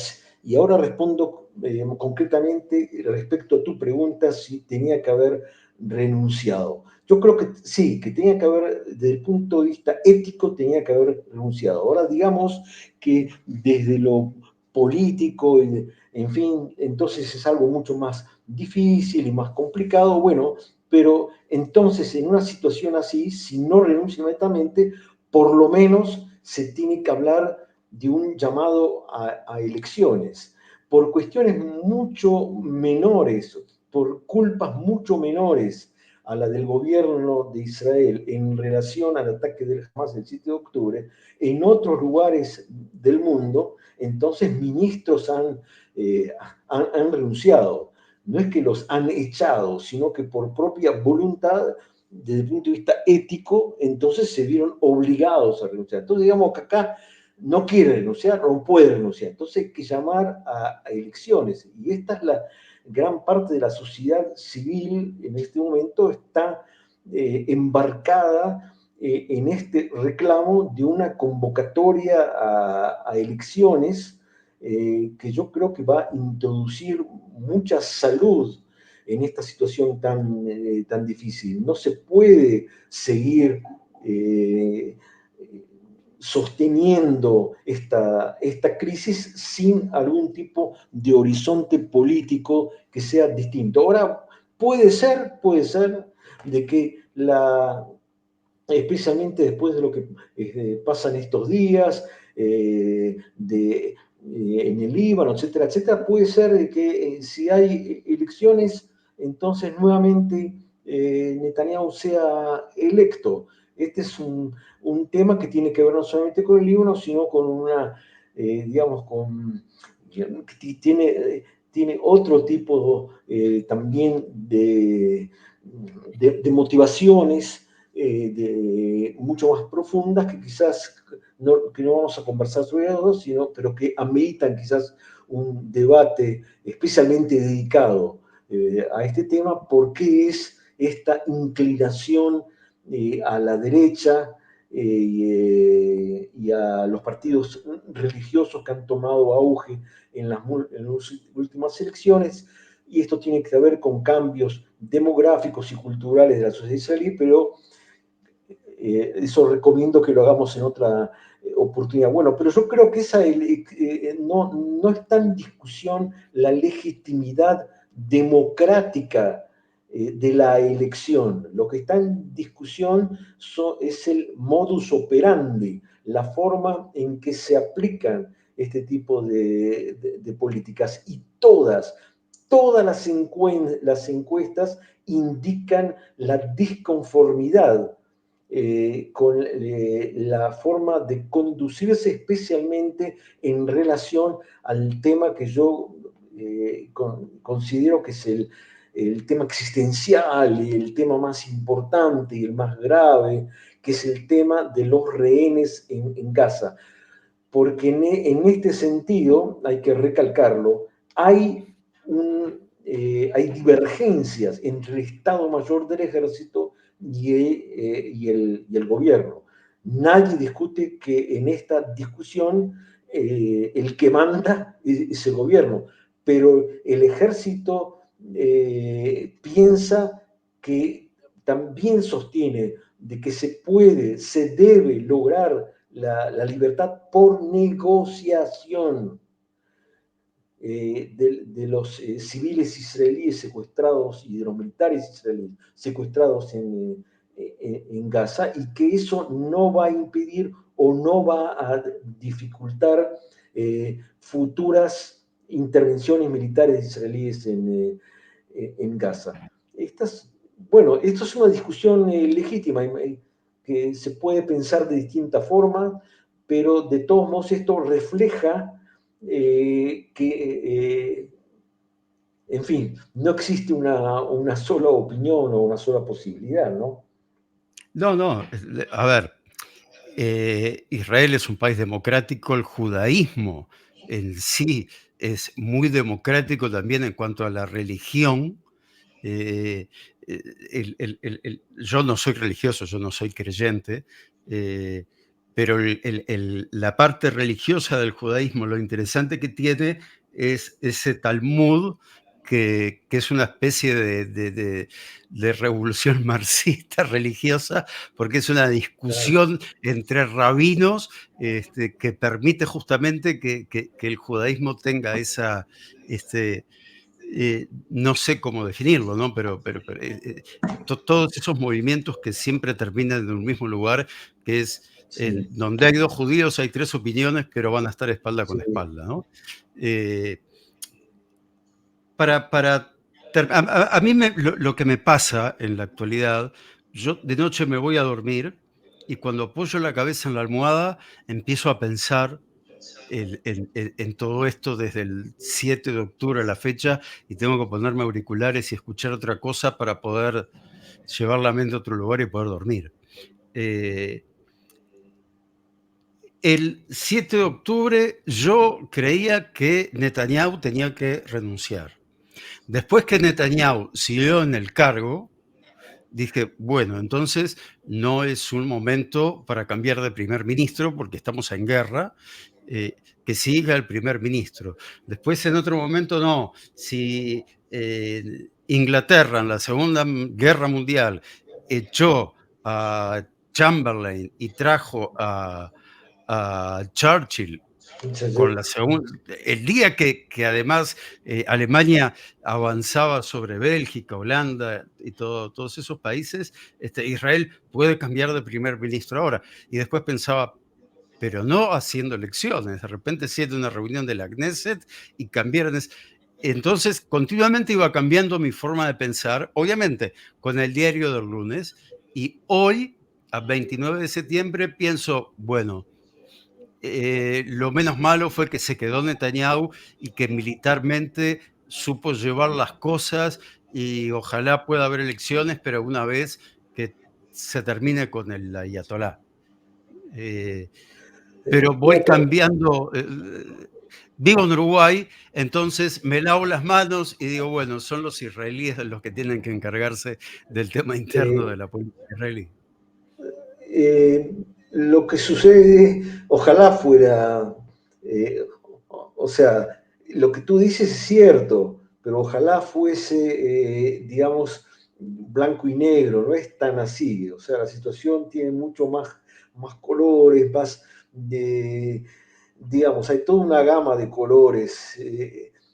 respondo concretamente respecto a tu pregunta si tenía que haber renunciado. Yo creo que sí, que tenía que haber, desde el punto de vista ético, tenía que haber renunciado. Ahora, digamos que desde lo político, en fin, entonces es algo mucho más difícil y más complicado, bueno, pero entonces en una situación así, si no renuncia inmediatamente, por lo menos se tiene que hablar de un llamado a elecciones, por cuestiones mucho menores, por culpas mucho menores a la del gobierno de Israel en relación al ataque del Hamas del 7 de octubre, en otros lugares del mundo, entonces ministros han renunciado. No es que los han echado, sino que por propia voluntad, desde el punto de vista ético, entonces se vieron obligados a renunciar. Entonces digamos que acá no quiere renunciar, no puede renunciar. Entonces hay que llamar a elecciones. Y esta es la gran parte de la sociedad civil en este momento está embarcada en este reclamo de una convocatoria a elecciones que yo creo que va a introducir mucha salud en esta situación tan difícil. No se puede seguir sosteniendo esta crisis sin algún tipo de horizonte político que sea distinto. Ahora, puede ser de que especialmente después de lo que pasa en estos días, en el Líbano, etcétera, etcétera, puede ser de que si hay elecciones, entonces nuevamente Netanyahu sea electo. Este es un tema que tiene que ver no solamente con el Líbano, sino con digamos, tiene otro tipo también de motivaciones mucho más profundas que quizás que no vamos a conversar sobre eso, pero que ameritan quizás un debate especialmente dedicado a este tema, porque es esta inclinación a la derecha y a los partidos religiosos que han tomado auge en las últimas elecciones, y esto tiene que ver con cambios demográficos y culturales de la sociedad israelí, pero eso recomiendo que lo hagamos en otra oportunidad. Bueno, pero yo creo que no está en discusión la legitimidad democrática de la elección. Lo que está en discusión es el modus operandi, la forma en que se aplican este tipo de políticas. Y todas las encuestas indican la disconformidad con la forma de conducirse, especialmente en relación al tema que yo considero que es el tema existencial y el tema más importante y el más grave, que es el tema de los rehenes en Gaza. Porque en este sentido, hay que recalcarlo, hay divergencias entre el Estado Mayor del Ejército y el gobierno. Nadie discute que en esta discusión el que manda es el gobierno, pero el ejército piensa que también sostiene de que se debe lograr la libertad por negociación de los civiles israelíes secuestrados y de los militares israelíes secuestrados en Gaza, y que eso no va a impedir o no va a dificultar futuras intervenciones militares israelíes en Gaza. Bueno, esto es una discusión legítima que se puede pensar de distinta forma, pero de todos modos esto refleja en fin, no existe una sola opinión o una sola posibilidad, ¿no? No, no, a ver, Israel es un país democrático, el judaísmo en sí es muy democrático también en cuanto a la religión. eh, yo no soy religioso, yo no soy creyente, eh, pero la parte religiosa del judaísmo, lo interesante que tiene es ese Talmud que es una especie de revolución marxista religiosa, porque es una Claro. discusión entre rabinos que permite justamente que el judaísmo tenga esa, este, no sé cómo definirlo, ¿no? Todos esos movimientos que siempre terminan en un mismo lugar, que es Sí, donde hay dos judíos hay tres opiniones, pero van a estar espalda con sí, espalda, ¿no? Eh, para a mí lo que me pasa en la actualidad, yo de noche me voy a dormir y cuando apoyo la cabeza en la almohada empiezo a pensar en todo esto desde el 7 de octubre a la fecha, y tengo que ponerme auriculares y escuchar otra cosa para poder llevar la mente a otro lugar y poder dormir. Eh, el 7 de octubre yo creía que Netanyahu tenía que renunciar. Después que Netanyahu siguió en el cargo, dije, bueno, entonces no es un momento para cambiar de primer ministro porque estamos en guerra, eh, que siga el primer ministro. Después en otro momento no, si Inglaterra en la Segunda Guerra Mundial echó a Chamberlain y trajo a Churchill sí, con sí. la segunda, el día que además Alemania avanzaba sobre Bélgica, Holanda y todos esos países, Israel puede cambiar de primer ministro ahora. Y después pensaba, pero no haciendo elecciones, de repente siendo una reunión de la Knesset y cambiaron. Entonces, continuamente iba cambiando mi forma de pensar, obviamente con el diario del lunes, y hoy, a 29 de septiembre, pienso, bueno, lo menos malo fue que se quedó Netanyahu y que militarmente supo llevar las cosas y ojalá pueda haber elecciones, pero una vez que se termine con el ayatolá. Eh, pero voy Bueno, cambiando. Vivo en Uruguay, entonces me lavo las manos y digo, bueno, son los israelíes los que tienen que encargarse del tema interno de eh, la política israelí. eh, lo que sucede, ojalá fuera, o sea, lo que tú dices es cierto, pero ojalá fuese, digamos, blanco y negro, no es tan así, o sea, la situación tiene mucho más colores, más de, digamos, hay toda una gama de colores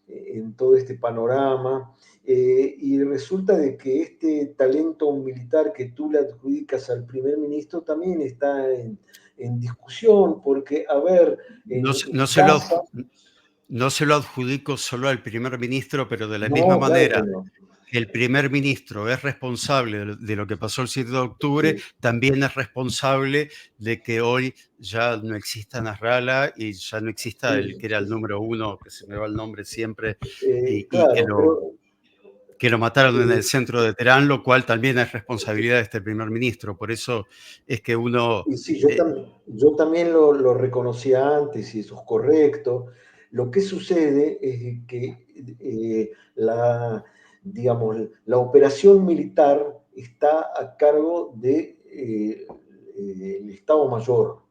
en todo este panorama. Y resulta de que este talento militar que tú le adjudicas al primer ministro también está en discusión, porque, a ver, No, en Gaza, no se lo adjudico solo al primer ministro, pero de la misma no, claro que manera no. que el primer ministro es responsable de lo que pasó el 7 de octubre, Sí, también es responsable de que hoy ya no exista Nasrallah y ya no exista el sí, que era el número uno, que se me va el nombre siempre, y claro, pero que lo mataron en el eh, centro de Teherán, lo cual también es responsabilidad de este primer ministro. Por eso es que uno... y sí, eh, yo también lo reconocía antes y eso es correcto. Lo que sucede es que digamos, la operación militar está a cargo de, el Estado Mayor.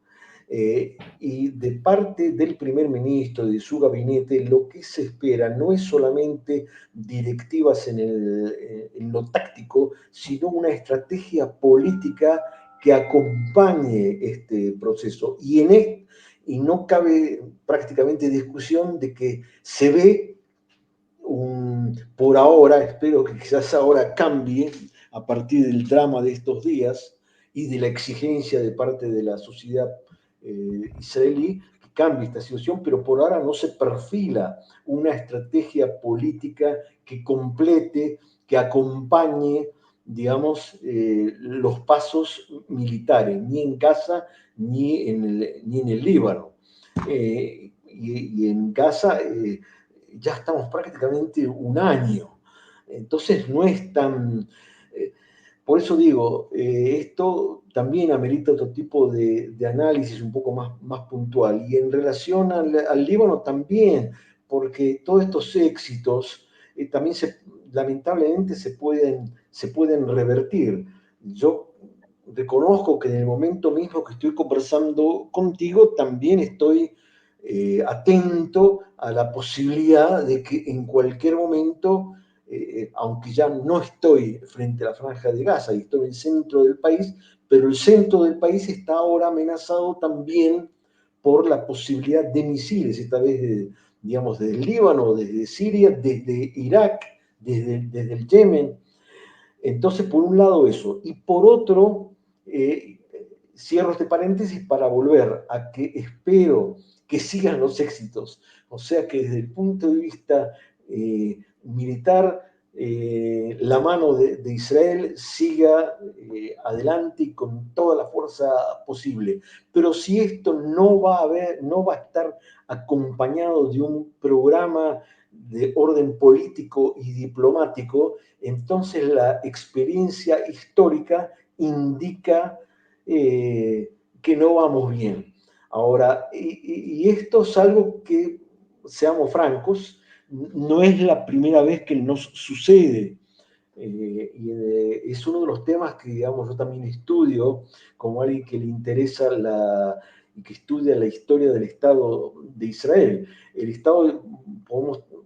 Y de parte del primer ministro, de su gabinete, lo que se espera no es solamente directivas en lo táctico, sino una estrategia política que acompañe este proceso. Y no cabe prácticamente discusión de que se ve por ahora, espero que quizás ahora cambie a partir del drama de estos días y de la exigencia de parte de la sociedad israelí, que cambie esta situación, pero por ahora no se perfila una estrategia política que complete, que acompañe, digamos, los pasos militares, ni en Gaza ni en el Líbano. Y en Gaza ya estamos prácticamente un año. Entonces no es tan... por eso digo, esto también amerita otro tipo de análisis un poco más puntual. Y en relación al Líbano también, porque todos estos éxitos también lamentablemente se pueden revertir. Yo reconozco que en el momento mismo que estoy conversando contigo, también estoy atento a la posibilidad de que en cualquier momento, aunque ya no estoy frente a la franja de Gaza y estoy en el centro del país, pero el centro del país está ahora amenazado también por la posibilidad de misiles, esta vez, digamos, desde el Líbano, desde Siria, desde Irak, desde el Yemen. Entonces, por un lado eso. Y por otro, eh, cierro este paréntesis para volver a que espero que sigan los éxitos. O sea que desde el punto de vista militar, la mano de Israel siga adelante y con toda la fuerza posible. Pero si esto no va a estar acompañado de un programa de orden político y diplomático, entonces la experiencia histórica indica que no vamos bien. Ahora, y esto es algo que, seamos francos, no es la primera vez que nos sucede. Es uno de los temas que, digamos, yo también estudio como alguien que le interesa y que estudia la historia del Estado de Israel. El Estado,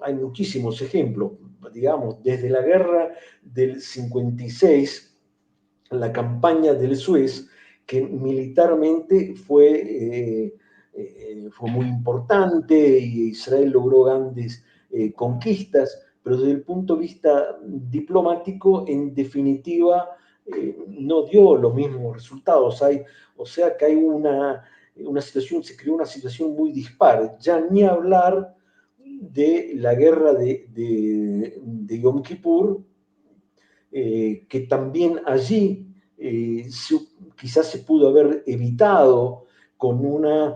hay muchísimos ejemplos, digamos, desde la guerra del 56, la campaña del Suez, que militarmente fue muy importante y Israel logró grandes conquistas, pero desde el punto de vista diplomático, en definitiva, no dio los mismos resultados. O sea que hay una situación, se creó una situación muy dispar. Ya ni hablar de la guerra de Yom Kippur, que también allí quizás se pudo haber evitado con una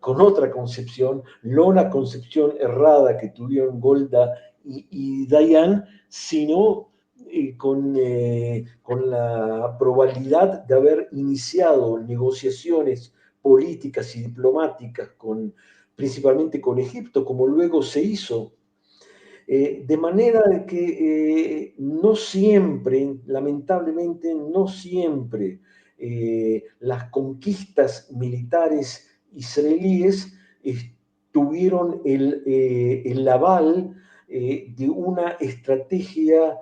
con otra concepción, no la concepción errada que tuvieron Golda y Dayan, sino con la probabilidad de haber iniciado negociaciones políticas y diplomáticas principalmente con Egipto, como luego se hizo. De manera de que no siempre, lamentablemente, no siempre las conquistas militares israelíes tuvieron el aval de una estrategia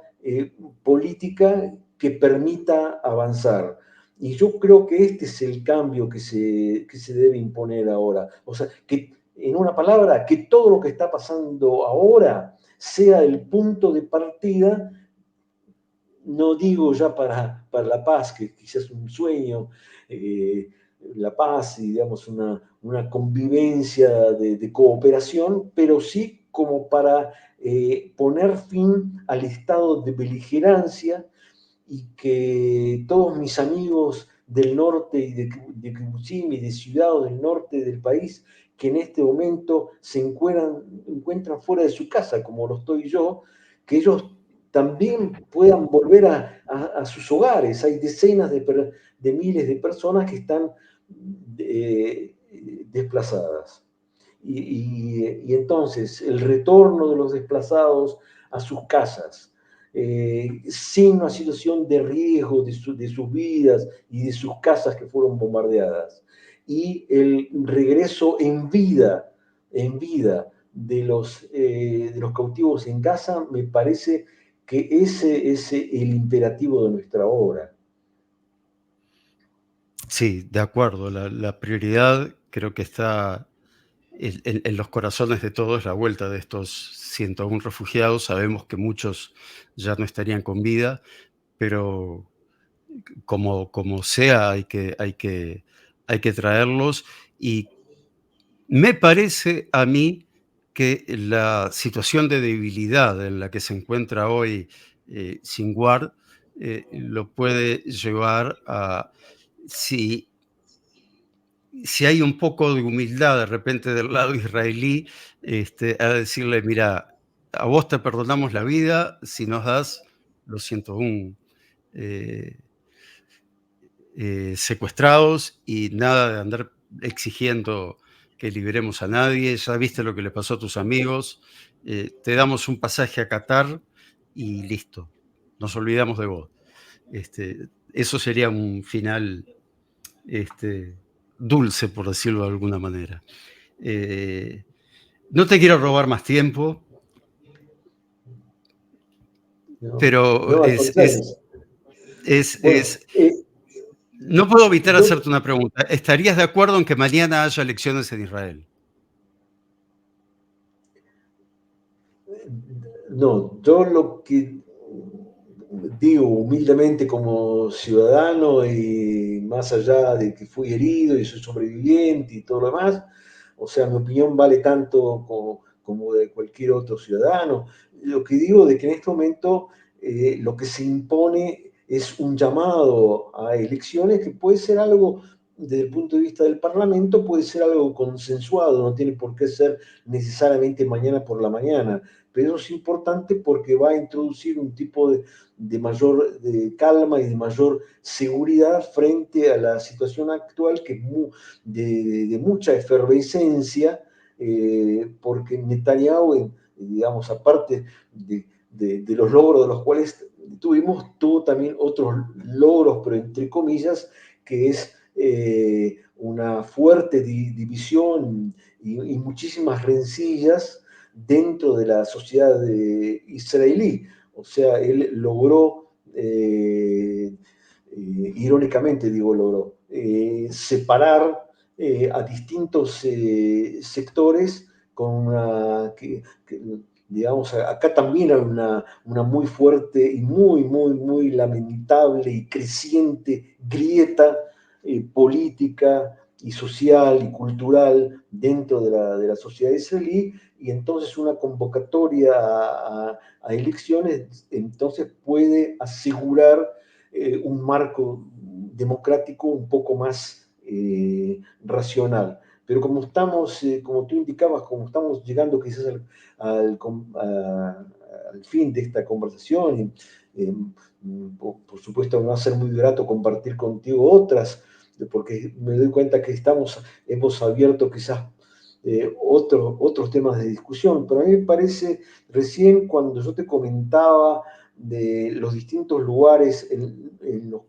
política que permita avanzar. Y yo creo que este es el cambio que se debe imponer ahora. O sea, que en una palabra, que todo lo que está pasando ahora sea el punto de partida, no digo ya para la paz, que quizás es un sueño, la paz y digamos una convivencia de cooperación, pero sí como para poner fin al estado de beligerancia y que todos mis amigos del norte y de Kibutzim y de ciudades del norte del país que en este momento encuentran fuera de su casa, como lo estoy yo, que ellos también puedan volver a sus hogares. Hay decenas de miles de personas que están eh, desplazadas. Y entonces el retorno de los desplazados a sus casas, sin una situación de riesgo de sus vidas y de sus casas que fueron bombardeadas. Y el regreso en vida de los cautivos en Gaza, me parece que ese es el imperativo de nuestra obra. Sí, de acuerdo. La prioridad creo que está en los corazones de todos, la vuelta de estos 101 refugiados. Sabemos que muchos ya no estarían con vida, pero como sea, hay que traerlos. Y me parece a mí que la situación de debilidad en la que se encuentra hoy Sinwar lo puede llevar a, si si hay un poco de humildad de repente del lado israelí, a decirle, mira, a vos te perdonamos la vida si nos das los 101 eh, secuestrados y nada de andar exigiendo que liberemos a nadie. Ya viste lo que le pasó a tus amigos, te damos un pasaje a Qatar y listo, nos olvidamos de vos. Eso sería un final este, dulce, por decirlo de alguna manera. Eh, no te quiero robar más tiempo, ¿No? pero No, al contrario. Bueno, es no puedo evitar yo hacerte una pregunta. ¿Estarías de acuerdo en que mañana haya elecciones en Israel? No, yo lo que digo humildemente como ciudadano y más allá de que fui herido y soy sobreviviente y todo lo demás, o sea, mi opinión vale tanto como de cualquier otro ciudadano. Lo que digo de que en este momento lo que se impone es un llamado a elecciones que puede ser algo, desde el punto de vista del Parlamento, puede ser algo consensuado, no tiene por qué ser necesariamente mañana por la mañana, pero es importante porque va a introducir un tipo de mayor de calma y de mayor seguridad frente a la situación actual que es de mucha efervescencia, porque Netanyahu, digamos, aparte de los logros de los cuales tuvimos, tuvo también otros logros, pero entre comillas, que es una fuerte división y muchísimas rencillas dentro de la sociedad israelí. O sea, él logró, irónicamente digo, logró separar a distintos sectores con digamos, acá también hay una muy fuerte y muy lamentable y creciente grieta política y social y cultural dentro de la sociedad israelí, y entonces una convocatoria a elecciones entonces puede asegurar un marco democrático un poco más racional. Pero como estamos, como tú indicabas, como estamos llegando quizás al fin de esta conversación, Por supuesto, me va a ser muy grato compartir contigo otras, porque me doy cuenta que hemos abierto quizás otros temas de discusión, pero a mí me parece, recién cuando yo te comentaba de los distintos lugares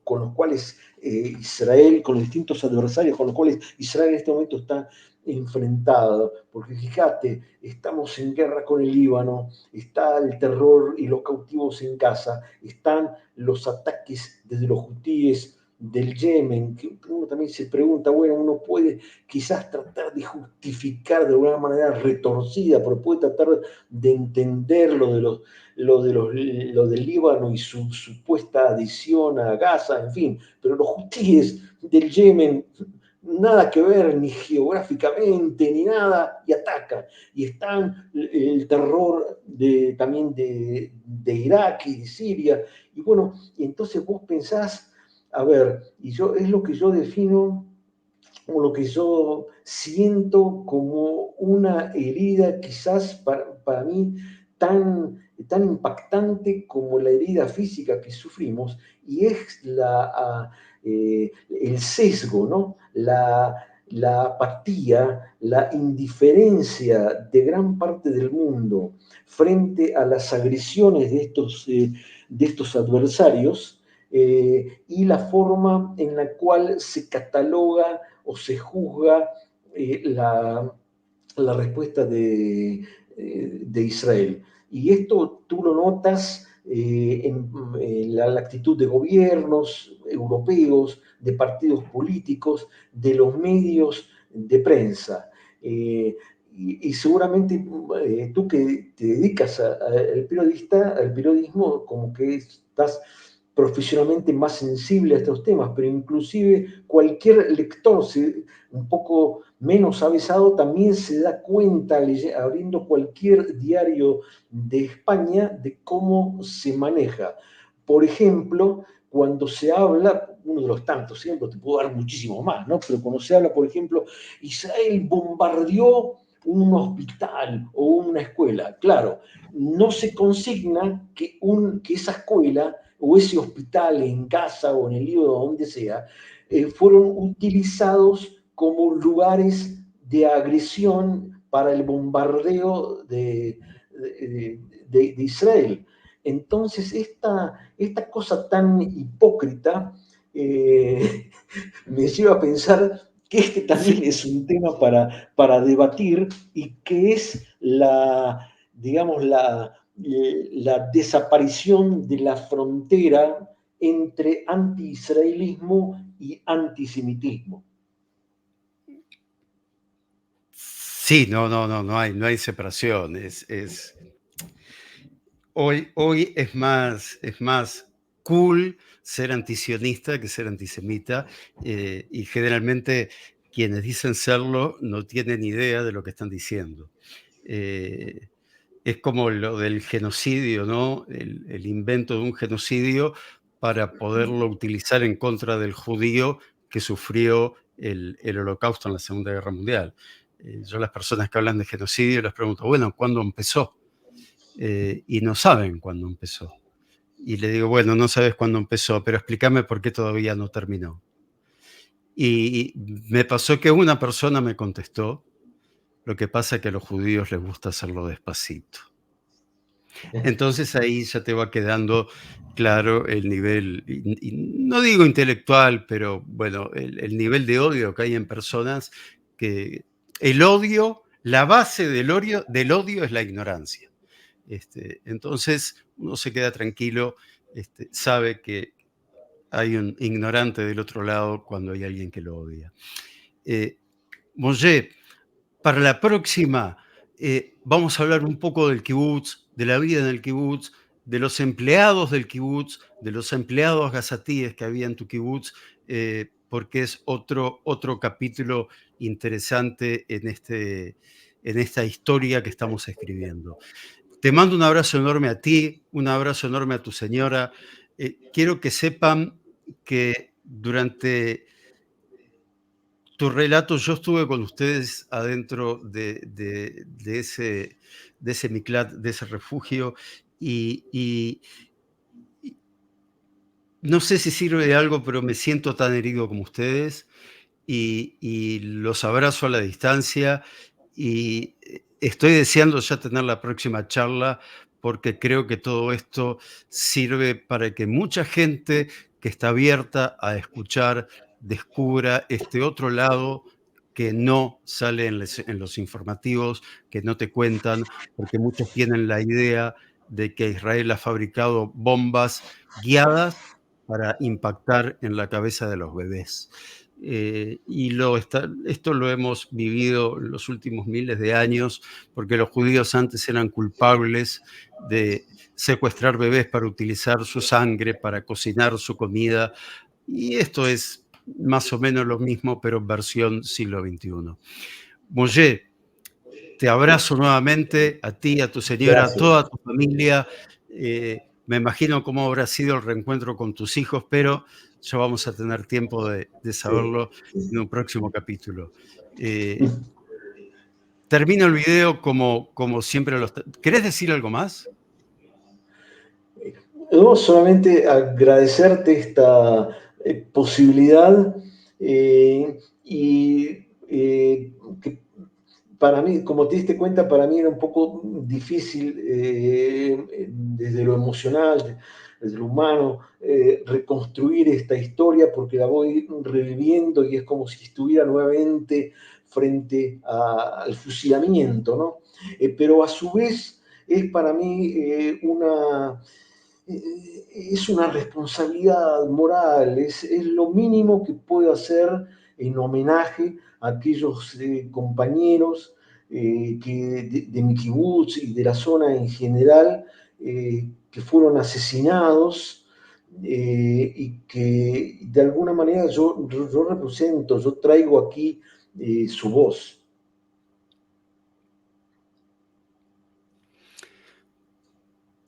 con los cuales Israel, con los distintos adversarios con los cuales Israel en este momento está enfrentado, porque fíjate, estamos en guerra con el Líbano, está el terror y los cautivos en casa, están los ataques desde los hutíes del Yemen, que uno también se pregunta, bueno, uno puede quizás tratar de justificar de alguna manera retorcida, pero puede tratar de entender lo del Líbano y su supuesta adhesión a Gaza, en fin, pero los hutíes del Yemen nada que ver ni geográficamente ni nada, y atacan. Y están el terror también de Irak y de Siria. Y bueno, y entonces vos pensás, a ver, es lo que yo defino o lo que yo siento como una herida quizás para mí tan impactante como la herida física que sufrimos, y es el sesgo, ¿no? La apatía, la indiferencia de gran parte del mundo frente a las agresiones de estos adversarios, y la forma en la cual se cataloga o se juzga la respuesta de Israel. Y esto tú lo notas en la actitud de gobiernos europeos, de partidos políticos, de los medios de prensa. Y seguramente tú que te dedicas al periodismo, como que estás profesionalmente más sensible a estos temas, pero inclusive cualquier lector un poco menos avesado también se da cuenta, abriendo cualquier diario de España, de cómo se maneja. Por ejemplo, cuando se habla, uno de los tantos ejemplos, te puedo dar muchísimos más, ¿no? Pero cuando se habla, por ejemplo, Israel bombardeó un hospital o una escuela, claro, no se consigna que esa escuela o ese hospital en casa o en el Líbano o donde sea, fueron utilizados como lugares de agresión para el bombardeo de Israel. Entonces, esta cosa tan hipócrita me lleva a pensar que este también Sí, es un tema para debatir, y que es digamos, la desaparición de la frontera entre anti-israelismo y antisemitismo. sí, no hay separación. Hoy es más cool ser antisionista que ser antisemita, y generalmente quienes dicen serlo no tienen idea de lo que están diciendo. Eh, es como lo del genocidio, ¿no? El invento de un genocidio para poderlo utilizar en contra del judío que sufrió el holocausto en la Segunda Guerra Mundial. Yo a las personas que hablan de genocidio les pregunto, bueno, ¿cuándo empezó? Y no saben cuándo empezó. Y le digo, bueno, no sabes cuándo empezó, pero explícame por qué todavía no terminó. Y me pasó que una persona me contestó, lo que pasa es que a los judíos les gusta hacerlo despacito. Entonces ahí ya te va quedando claro el nivel, y no digo intelectual, pero bueno, el nivel de odio que hay en personas que el odio, la base del odio es la ignorancia. Entonces uno se queda tranquilo, sabe que hay un ignorante del otro lado cuando hay alguien que lo odia. Eh, Moshe, para la próxima, vamos a hablar un poco del kibutz, de la vida en el kibutz, de los empleados del kibutz, de los empleados gazatíes que había en tu kibutz, porque es otro capítulo interesante en esta historia que estamos escribiendo. Te mando un abrazo enorme a ti, un abrazo enorme a tu señora. Quiero que sepan que durante tu relato, yo estuve con ustedes adentro de ese Miklat, de ese refugio, y no sé si sirve de algo, pero me siento tan herido como ustedes y los abrazo a la distancia y estoy deseando ya tener la próxima charla porque creo que todo esto sirve para que mucha gente que está abierta a escuchar descubra este otro lado que no sale en los informativos, que no te cuentan, porque muchos tienen la idea de que Israel ha fabricado bombas guiadas para impactar en la cabeza de los bebés. Esto lo hemos vivido en los últimos miles de años, porque los judíos antes eran culpables de secuestrar bebés para utilizar su sangre, para cocinar su comida, y esto es más o menos lo mismo, pero en versión siglo XXI. Mollé, te abrazo nuevamente, a ti, a tu señora, a Gracias. toda tu familia. Me imagino cómo habrá sido el reencuentro con tus hijos, pero ya vamos a tener tiempo de Sí, saberlo en sí. un próximo capítulo. Eh, Termino el video como siempre los... ¿Querés decir algo más? No, solamente agradecerte esta posibilidad y que para mí, como te diste cuenta, para mí era un poco difícil desde lo emocional, desde lo humano, reconstruir esta historia porque la voy reviviendo y es como si estuviera nuevamente frente al fusilamiento, ¿no? Pero a su vez es para mí es una responsabilidad moral, es lo mínimo que puedo hacer en homenaje a aquellos compañeros de mi kibutz y de la zona en general que fueron asesinados y que de alguna manera yo represento, yo traigo aquí su voz.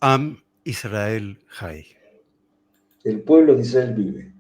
Am Israel Hay. El pueblo de Israel vive.